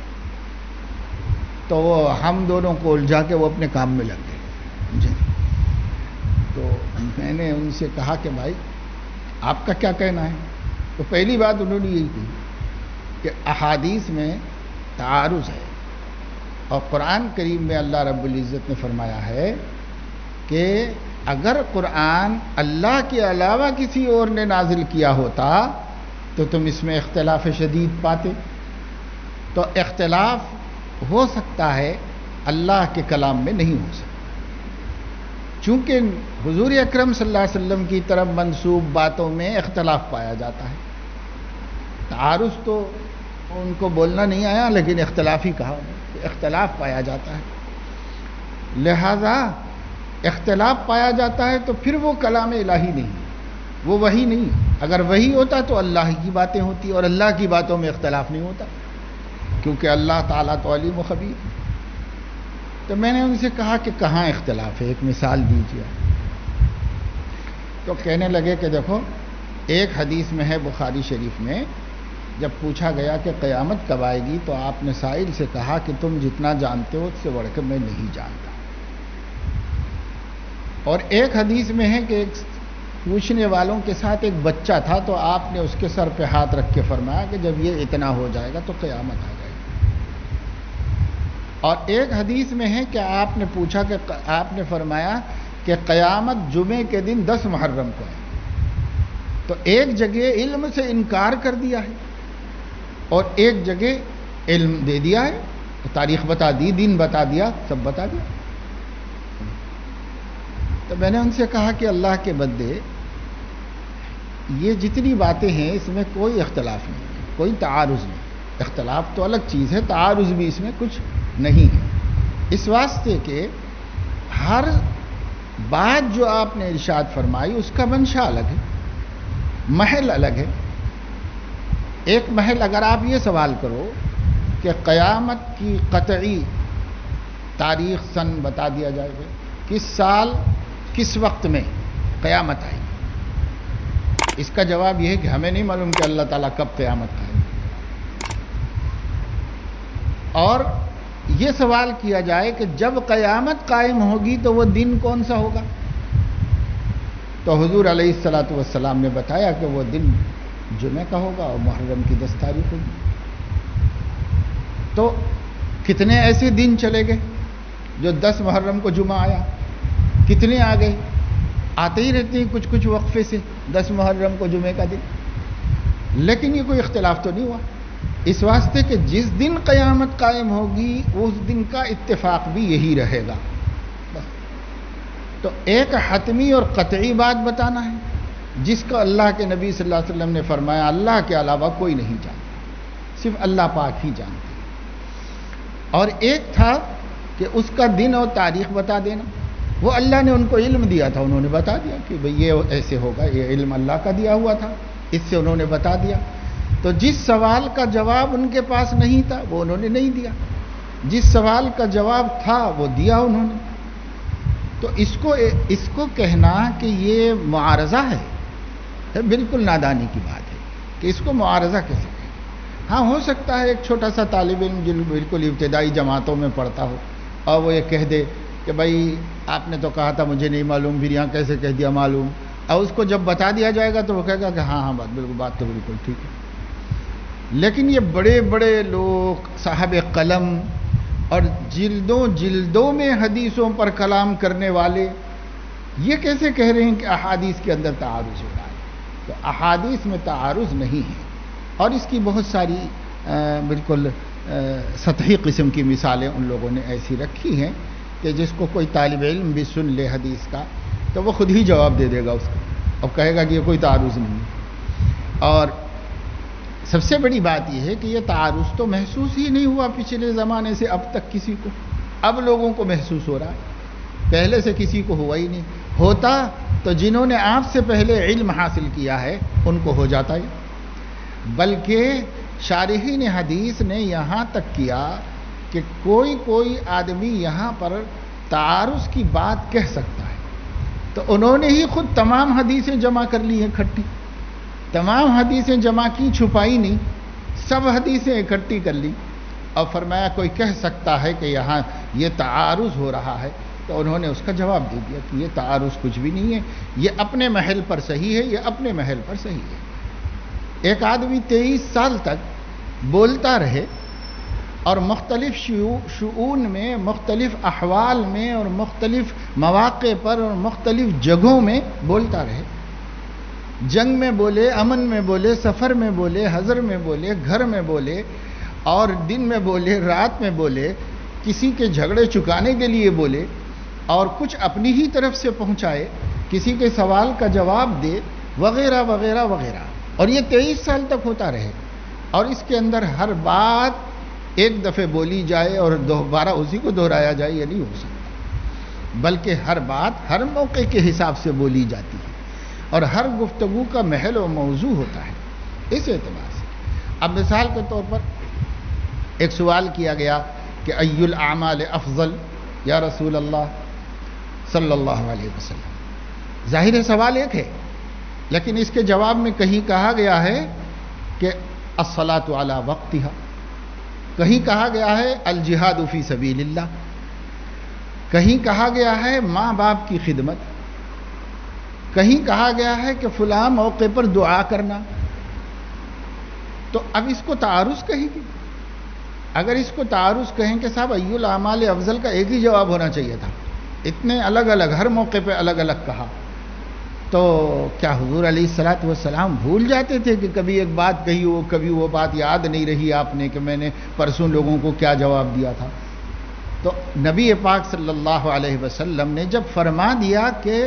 تو ہم دونوں کو الجھا کے وہ اپنے کام میں لگ گئے. تو میں نے ان سے کہا کہ بھائی آپ کا کیا کہنا ہے؟ تو پہلی بات انہوں نے یہی کہی کہ احادیث میں تعارض ہے، اور قرآن کریم میں اللہ رب العزت نے فرمایا ہے کہ اگر قرآن اللہ کے علاوہ کسی اور نے نازل کیا ہوتا تو تم اس میں اختلاف شدید پاتے. تو اختلاف ہو سکتا ہے، اللہ کے کلام میں نہیں ہو سکتا، چونکہ حضور اکرم صلی اللہ علیہ وسلم کی طرف منسوب باتوں میں اختلاف پایا جاتا ہے. تعارض تو ان کو بولنا نہیں آیا لیکن اختلاف ہی کہا، اختلاف پایا جاتا ہے. لہذا اختلاف پایا جاتا ہے تو پھر وہ کلام الہی نہیں، وہ وحی نہیں۔ اگر وحی ہوتا تو اللہ کی باتیں ہوتی، اور اللہ کی باتوں میں اختلاف نہیں ہوتا، کیونکہ اللہ تعالیٰ تو علیم و خبیر۔ تو میں نے ان سے کہا کہ کہاں اختلاف ہے، ایک مثال دیجیے۔ تو کہنے لگے کہ دیکھو، ایک حدیث میں ہے بخاری شریف میں، جب پوچھا گیا کہ قیامت کب آئے گی تو آپ نے سائل سے کہا کہ تم جتنا جانتے ہو اس سے بڑھ کر میں نہیں جانتا۔ اور ایک حدیث میں ہے کہ ایک پوچھنے والوں کے ساتھ ایک بچہ تھا، تو آپ نے اس کے سر پہ ہاتھ رکھ کے فرمایا کہ جب یہ اتنا ہو جائے گا تو قیامت آ جائے گی۔ اور ایک حدیث میں ہے کہ آپ نے پوچھا کہ آپ نے فرمایا کہ قیامت جمعے کے دن 10 محرم کو ہے۔ تو ایک جگہ علم سے انکار کر دیا ہے اور ایک جگہ علم دے دیا ہے، تاریخ بتا دی، دین بتا دیا، سب بتا دیا۔ تو میں نے ان سے کہا کہ اللہ کے بندے، یہ جتنی باتیں ہیں اس میں کوئی اختلاف نہیں ہے، کوئی تعارض نہیں۔ اختلاف تو الگ چیز ہے، تعارض بھی اس میں کچھ نہیں ہے، اس واسطے کہ ہر بات جو آپ نے ارشاد فرمائی اس کا منشا الگ ہے، محل الگ ہے۔ ایک محل اگر آپ یہ سوال کرو کہ قیامت کی قطعی تاریخ سن بتا دیا جائے گا، کس سال کس وقت میں قیامت آئے گی، اس کا جواب یہ ہے کہ ہمیں نہیں معلوم کہ اللہ تعالیٰ کب قیامت آئے گی۔ اور یہ سوال کیا جائے کہ جب قیامت قائم ہوگی تو وہ دن کون سا ہوگا، تو حضور علیہ الصلاۃ والسلام نے بتایا کہ وہ دن جمعہ کا ہوگا اور محرم کی 10 تاریخ ہوگی۔ تو کتنے ایسے دن چلے گئے جو 10 محرم کو جمعہ آیا، کتنے آ گئے، آتے ہی رہتے ہیں کچھ کچھ وقفے سے 10 محرم کو جمعے کا دن، لیکن یہ کوئی اختلاف تو نہیں ہوا، اس واسطے کہ جس دن قیامت قائم ہوگی اس دن کا اتفاق بھی یہی رہے گا۔ تو ایک حتمی اور قطعی بات بتانا ہے جس کا اللہ کے نبی صلی اللہ علیہ وسلم نے فرمایا اللہ کے علاوہ کوئی نہیں جانتا، صرف اللہ پاک ہی جانتے۔ اور ایک تھا کہ اس کا دن اور تاریخ بتا دینا، وہ اللہ نے ان کو علم دیا تھا، انہوں نے بتا دیا کہ بھئی یہ ایسے ہوگا، یہ علم اللہ کا دیا ہوا تھا، اس سے انہوں نے بتا دیا۔ تو جس سوال کا جواب ان کے پاس نہیں تھا وہ انہوں نے نہیں دیا، جس سوال کا جواب تھا وہ دیا انہوں نے۔ تو اس کو کہنا کہ یہ معارضہ ہے بالکل نادانی کی بات ہے کہ اس کو معارضہ کیسے کہیں۔ ہاں ہو سکتا ہے ایک چھوٹا سا طالب علم جو بالکل ابتدائی جماعتوں میں پڑھتا ہو اور وہ یہ کہہ دے کہ بھائی آپ نے تو کہا تھا مجھے نہیں معلوم، پھر یہاں کیسے کہہ دیا معلوم، اور اس کو جب بتا دیا جائے گا تو وہ کہے گا کہ ہاں بات تو بالکل ٹھیک ہے۔ لیکن یہ بڑے بڑے لوگ صاحب قلم اور جلدوں میں حدیثوں پر کلام کرنے والے یہ کیسے کہہ رہے ہیں کہ احادیث کے اندر تعارض ہو رہا ہے؟ تو احادیث میں تعارض نہیں ہے، اور اس کی بہت ساری بالکل سطحی قسم کی مثالیں ان لوگوں نے ایسی رکھی ہیں کہ جس کو کوئی طالب علم بھی سن لے حدیث کا تو وہ خود ہی جواب دے دے گا اس کا، اور کہے گا کہ یہ کوئی تعارض نہیں ہے۔ اور سب سے بڑی بات یہ ہے کہ یہ تعارض تو محسوس ہی نہیں ہوا پچھلے زمانے سے اب تک کسی کو، اب لوگوں کو محسوس ہو رہا ہے، پہلے سے کسی کو ہوا ہی نہیں۔ ہوتا تو جنہوں نے آپ سے پہلے علم حاصل کیا ہے ان کو ہو جاتا ہے، بلکہ شارحین حدیث نے یہاں تک کیا کہ کوئی آدمی یہاں پر تعارض کی بات کہہ سکتا ہے، تو انہوں نے ہی خود تمام حدیثیں جمع کر لی ہیں اکٹھی، تمام حدیثیں جمع کی، چھپائی نہیں، سب حدیثیں اکٹھی کر لی، اور فرمایا کوئی کہہ سکتا ہے کہ یہاں یہ تعارض ہو رہا ہے، تو انہوں نے اس کا جواب دے دیا کہ یہ تعارض کچھ بھی نہیں ہے، یہ اپنے محل پر صحیح ہے، یہ اپنے محل پر صحیح ہے۔ ایک آدمی 23 سال تک بولتا رہے اور مختلف شؤون میں، مختلف احوال میں اور مختلف مواقع پر اور مختلف جگہوں میں بولتا رہے، جنگ میں بولے، امن میں بولے، سفر میں بولے، حضر میں بولے، گھر میں بولے، اور دن میں بولے، رات میں بولے، کسی کے جھگڑے چکانے کے لیے بولے، اور کچھ اپنی ہی طرف سے پہنچائے، کسی کے سوال کا جواب دے، وغیرہ وغیرہ وغیرہ، اور یہ 23 سال تک ہوتا رہے، اور اس کے اندر ہر بات ایک دفعہ بولی جائے اور دوبارہ اسی کو دہرایا جائے، یہ نہیں ہو سکتا۔ بلکہ ہر بات ہر موقع کے حساب سے بولی جاتی ہے اور ہر گفتگو کا محل و موضوع ہوتا ہے اس اعتبار سے۔ اب مثال کے طور پر ایک سوال کیا گیا کہ ای الاعمال افضل یا رسول اللہ صلی اللہ علیہ وسلم۔ ظاہر ہے سوال ایک ہے، لیکن اس کے جواب میں کہیں کہا گیا ہے کہ الصلاۃ علی وقتہا، کہیں کہا گیا ہے الجہاد فی سبیل اللہ، کہیں کہا گیا ہے ماں باپ کی خدمت، کہیں کہا گیا ہے کہ فلاں موقع پر دعا کرنا۔ تو اب اس کو تعارض کہیں گے؟ اگر اس کو تعارض کہیں کہ صاحب ای الاعمال افضل کا ایک ہی جواب ہونا چاہیے تھا، اتنے الگ الگ ہر موقع پہ الگ الگ کہا، تو کیا حضور علیہ الصلاۃ والسلام بھول جاتے تھے کہ کبھی ایک بات کہی ہو، کبھی وہ بات یاد نہیں رہی آپ نے کہ میں نے پرسوں لوگوں کو کیا جواب دیا تھا؟ تو نبی پاک صلی اللہ علیہ وسلم نے جب فرما دیا کہ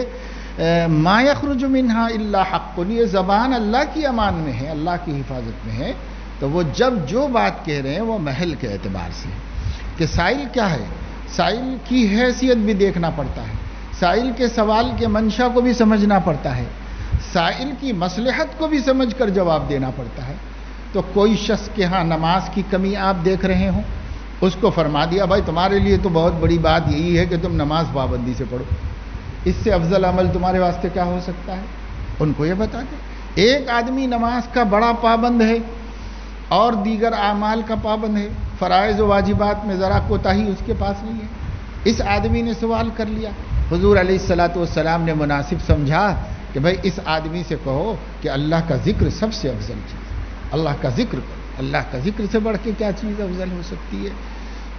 ما یخرج منہا الا حق، یہ زبان اللہ کی امان میں ہے، اللہ کی حفاظت میں ہے، تو وہ جب جو بات کہہ رہے ہیں وہ محل کے اعتبار سے کہ سائل کیا ہے، سائل کی حیثیت بھی دیکھنا پڑتا ہے، سائل کے سوال کے منشا کو بھی سمجھنا پڑتا ہے، سائل کی مصلحت کو بھی سمجھ کر جواب دینا پڑتا ہے۔ تو کوئی شخص کے ہاں نماز کی کمی آپ دیکھ رہے ہوں، اس کو فرما دیا بھائی تمہارے لیے تو بہت بڑی بات یہی ہے کہ تم نماز پابندی سے پڑھو، اس سے افضل عمل تمہارے واسطے کیا ہو سکتا ہے؟ ان کو یہ بتا دیں۔ ایک آدمی نماز کا بڑا پابند ہے اور دیگر اعمال کا پابند ہے، فرائض و واجبات میں ذرا کوتاہی اس کے پاس نہیں ہے، اس آدمی نے سوال کر لیا، حضور علیہ الصلاۃ والسلام نے مناسب سمجھا کہ بھائی اس آدمی سے کہو کہ اللہ کا ذکر سب سے افضل چیز ہے، اللہ کا ذکر کرو، اللہ کا ذکر سے بڑھ کے کیا چیز افضل ہو سکتی ہے؟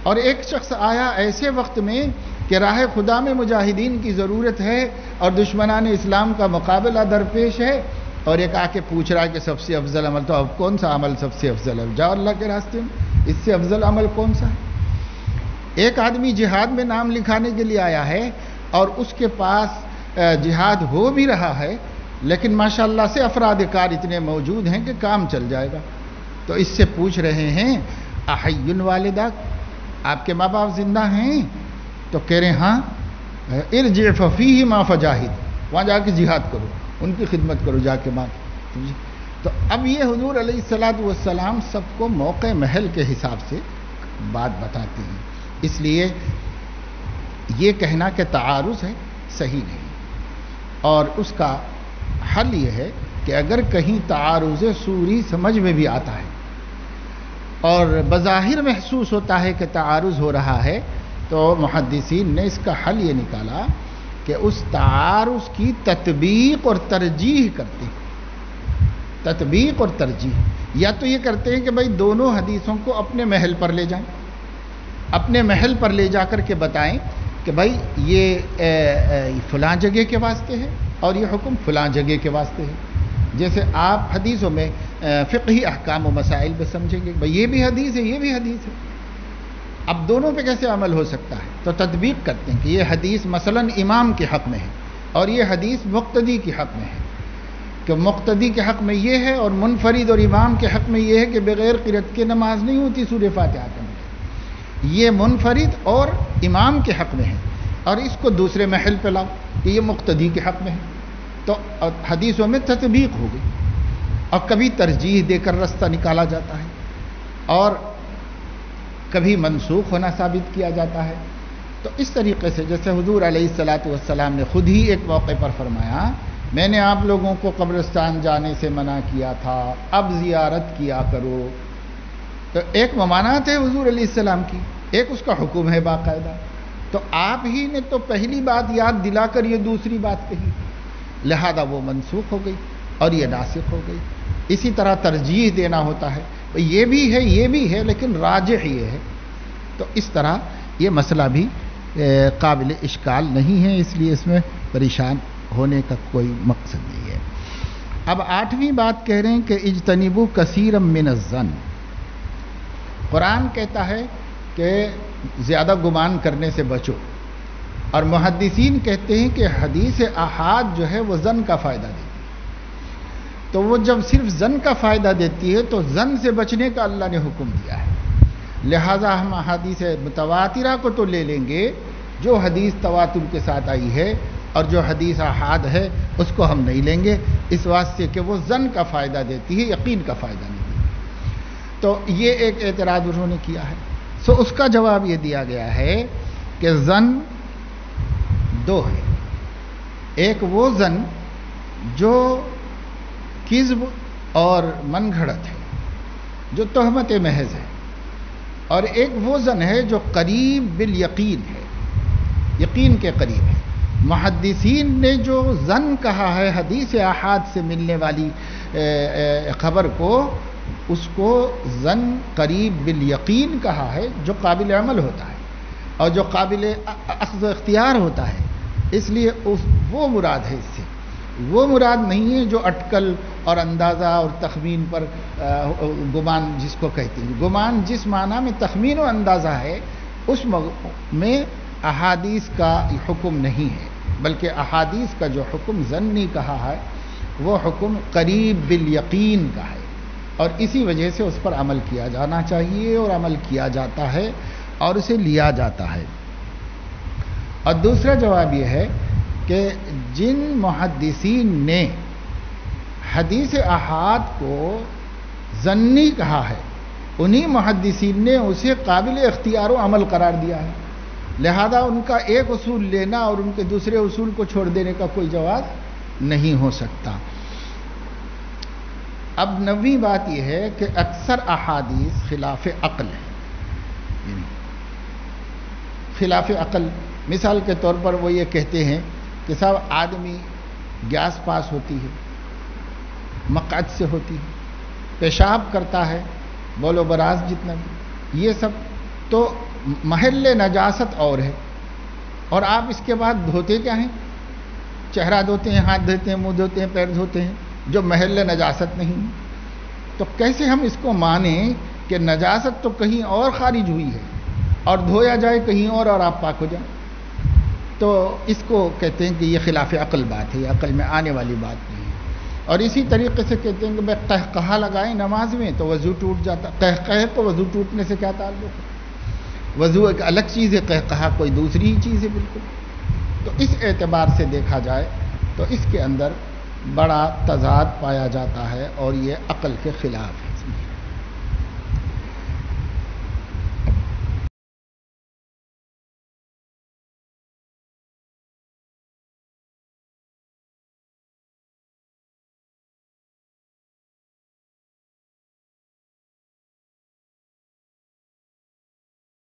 اور ایک شخص آیا ایسے وقت میں کہ راہ خدا میں مجاہدین کی ضرورت ہے اور دشمنان اسلام کا مقابلہ درپیش ہے، اور ایک آ کے پوچھ رہا ہے کہ سب سے افضل عمل، تو اب کون سا عمل سب سے افضل ہے؟ جاؤ اللہ کے راستے میں، اس سے افضل عمل کون سا ہے؟ ایک آدمی جہاد میں نام لکھانے کے لیے آیا ہے اور اس کے پاس جہاد ہو بھی رہا ہے، لیکن ماشاءاللہ سے افراد کار اتنے موجود ہیں کہ کام چل جائے گا، تو اس سے پوچھ رہے ہیں احی والداک، آپ کے ماں باپ زندہ ہیں؟ تو کہہ رہے ہیں ہاں، ارجع ففیہما فجاہد، وہاں جا کے جہاد کرو، ان کی خدمت کرو جا کے ماں۔ تو اب یہ حضور علیہ الصلاۃ والسلام سب کو موقع محل کے حساب سے بات بتاتے ہیں، اس لیے یہ کہنا کہ تعارض ہے صحیح نہیں، اور اس کا حل یہ ہے کہ اگر کہیں تعارض صوری سمجھ میں بھی آتا ہے اور بظاہر محسوس ہوتا ہے کہ تعارض ہو رہا ہے، تو محدثین نے اس کا حل یہ نکالا کہ اس تعارض کی تطبیق اور ترجیح کرتے ہیں۔ تطبیق اور ترجیح، یا تو یہ کرتے ہیں کہ بھائی دونوں حدیثوں کو اپنے محل پر لے جائیں، اپنے محل پر لے جا کر کے بتائیں کہ بھائی یہ فلاں جگہ کے واسطے ہے اور یہ حکم فلاں جگہ کے واسطے ہے۔ جیسے آپ حدیثوں میں فقہی احکام و مسائل پہ سمجھیں گے بھائی یہ بھی حدیث ہے یہ بھی حدیث ہے، اب دونوں پہ کیسے عمل ہو سکتا ہے؟ تو تطبیق کرتے ہیں کہ یہ حدیث مثلا امام کے حق میں ہے اور یہ حدیث مقتدی کے حق میں ہے، کہ مقتدی کے حق میں یہ ہے اور منفرد اور امام کے حق میں یہ ہے کہ بغیر قرأت کے نماز نہیں ہوتی سورہ فاتحہ کے اندر، یہ منفرد اور امام کے حق میں ہے، اور اس کو دوسرے محل پہ لاؤ کہ یہ مقتدی کے حق میں ہے، تو حدیثوں میں تطبیق ہو گئی، اور کبھی ترجیح دے کر رستہ نکالا جاتا ہے اور کبھی منسوخ ہونا ثابت کیا جاتا ہے۔ تو اس طریقے سے جیسے حضور علیہ الصلاۃ والسلام نے خود ہی ایک موقع پر فرمایا میں نے آپ لوگوں کو قبرستان جانے سے منع کیا تھا، اب زیارت کیا کرو، تو ایک ممانعت ہے حضور علیہ السلام کی، ایک اس کا حکم ہے باقاعدہ، تو آپ ہی نے تو پہلی بات یاد دلا کر یہ دوسری بات کہی، لہذا وہ منسوخ ہو گئی اور یہ ناسخ ہو گئی۔ اسی طرح ترجیح دینا ہوتا ہے، یہ بھی ہے یہ بھی ہے لیکن راجح یہ ہے، تو اس طرح یہ مسئلہ بھی قابل اشکال نہیں ہے، اس لیے اس میں پریشان ہونے کا کوئی مقصد نہیں ہے۔ اب 8ویں بات کہہ رہے ہیں کہ اجتنبوا کثیرا من الظن، قرآن کہتا ہے کہ زیادہ گمان کرنے سے بچو، اور محدثین کہتے ہیں کہ حدیث احاد جو ہے وہ ظن کا فائدہ دیتی ہے، تو وہ جب صرف ظن کا فائدہ دیتی ہے تو ظن سے بچنے کا اللہ نے حکم دیا ہے، لہٰذا ہم احادیث متواترہ کو تو لے لیں گے جو حدیث تواتر کے ساتھ آئی ہے اور جو حدیث احاد ہے اس کو ہم نہیں لیں گے، اس واسطے کہ وہ ظن کا فائدہ دیتی ہے، یقین کا فائدہ نہیں دیتی۔ تو یہ ایک اعتراض انہوں نے کیا ہے۔ اس کا جواب یہ دیا گیا ہے کہ ظن دو ہے، ایک وہ ظن جو کذب اور من گھڑت ہے، جو تہمت محض ہے، اور ایک وہ ظن ہے جو قریب بالیقین ہے، یقین کے قریب ہے۔ محدثین نے جو ظن کہا ہے حدیث احاد سے ملنے والی خبر کو، اس کو ظن قریب بالیقین کہا ہے، جو قابل عمل ہوتا ہے اور جو قابل اخذ و اختیار ہوتا ہے۔ اس لیے وہ مراد ہے، اس سے وہ مراد نہیں ہے جو اٹکل اور اندازہ اور تخمین پر گمان جس کو کہتے ہیں۔ گمان جس معنی میں تخمین و اندازہ ہے، اس میں احادیث کا حکم نہیں ہے، بلکہ احادیث کا جو حکم ظنی کہا ہے وہ حکم قریب بالیقین کا ہے، اور اسی وجہ سے اس پر عمل کیا جانا چاہیے اور عمل کیا جاتا ہے اور اسے لیا جاتا ہے۔ اور دوسرا جواب یہ ہے کہ جن محدثین نے حدیث احاد کو ظنی کہا ہے، انہی محدثین نے اسے قابل اختیار و عمل قرار دیا ہے، لہذا ان کا ایک اصول لینا اور ان کے دوسرے اصول کو چھوڑ دینے کا کوئی جواز نہیں ہو سکتا۔ اب نویں بات یہ ہے کہ اکثر احادیث خلاف عقل ہے، خلاف عقل۔ مثال کے طور پر وہ یہ کہتے ہیں کہ صاحب آدمی گیس پاس ہوتی ہے، مقعد سے ہوتی ہے، پیشاب کرتا ہے، بول و براز جتنا بھی، یہ سب تو محل نجاست اور ہے، اور آپ اس کے بعد دھوتے کیا ہیں؟ چہرہ دھوتے ہیں، ہاتھ دھوتے ہیں، منہ دھوتے ہیں، پیر دھوتے ہیں، جو محل نجاست نہیں۔ تو کیسے ہم اس کو مانیں کہ نجاست تو کہیں اور خارج ہوئی ہے اور دھویا جائے کہیں اور آپ پاک ہو جائیں؟ تو اس کو کہتے ہیں کہ یہ خلاف عقل بات ہے، یہ عقل میں آنے والی بات نہیں ہے۔ اور اسی طریقے سے کہتے ہیں کہ بھائی قہقہا لگائیں نماز میں تو وضو ٹوٹ جاتا، قہقہے کو وضو ٹوٹنے سے کیا تعلق ہے؟ وضو ایک الگ چیز ہے، قہقہا کوئی دوسری ہی چیز ہے بالکل۔ تو اس اعتبار سے دیکھا جائے تو اس کے اندر بڑا تضاد پایا جاتا ہے اور یہ عقل کے خلاف ہے۔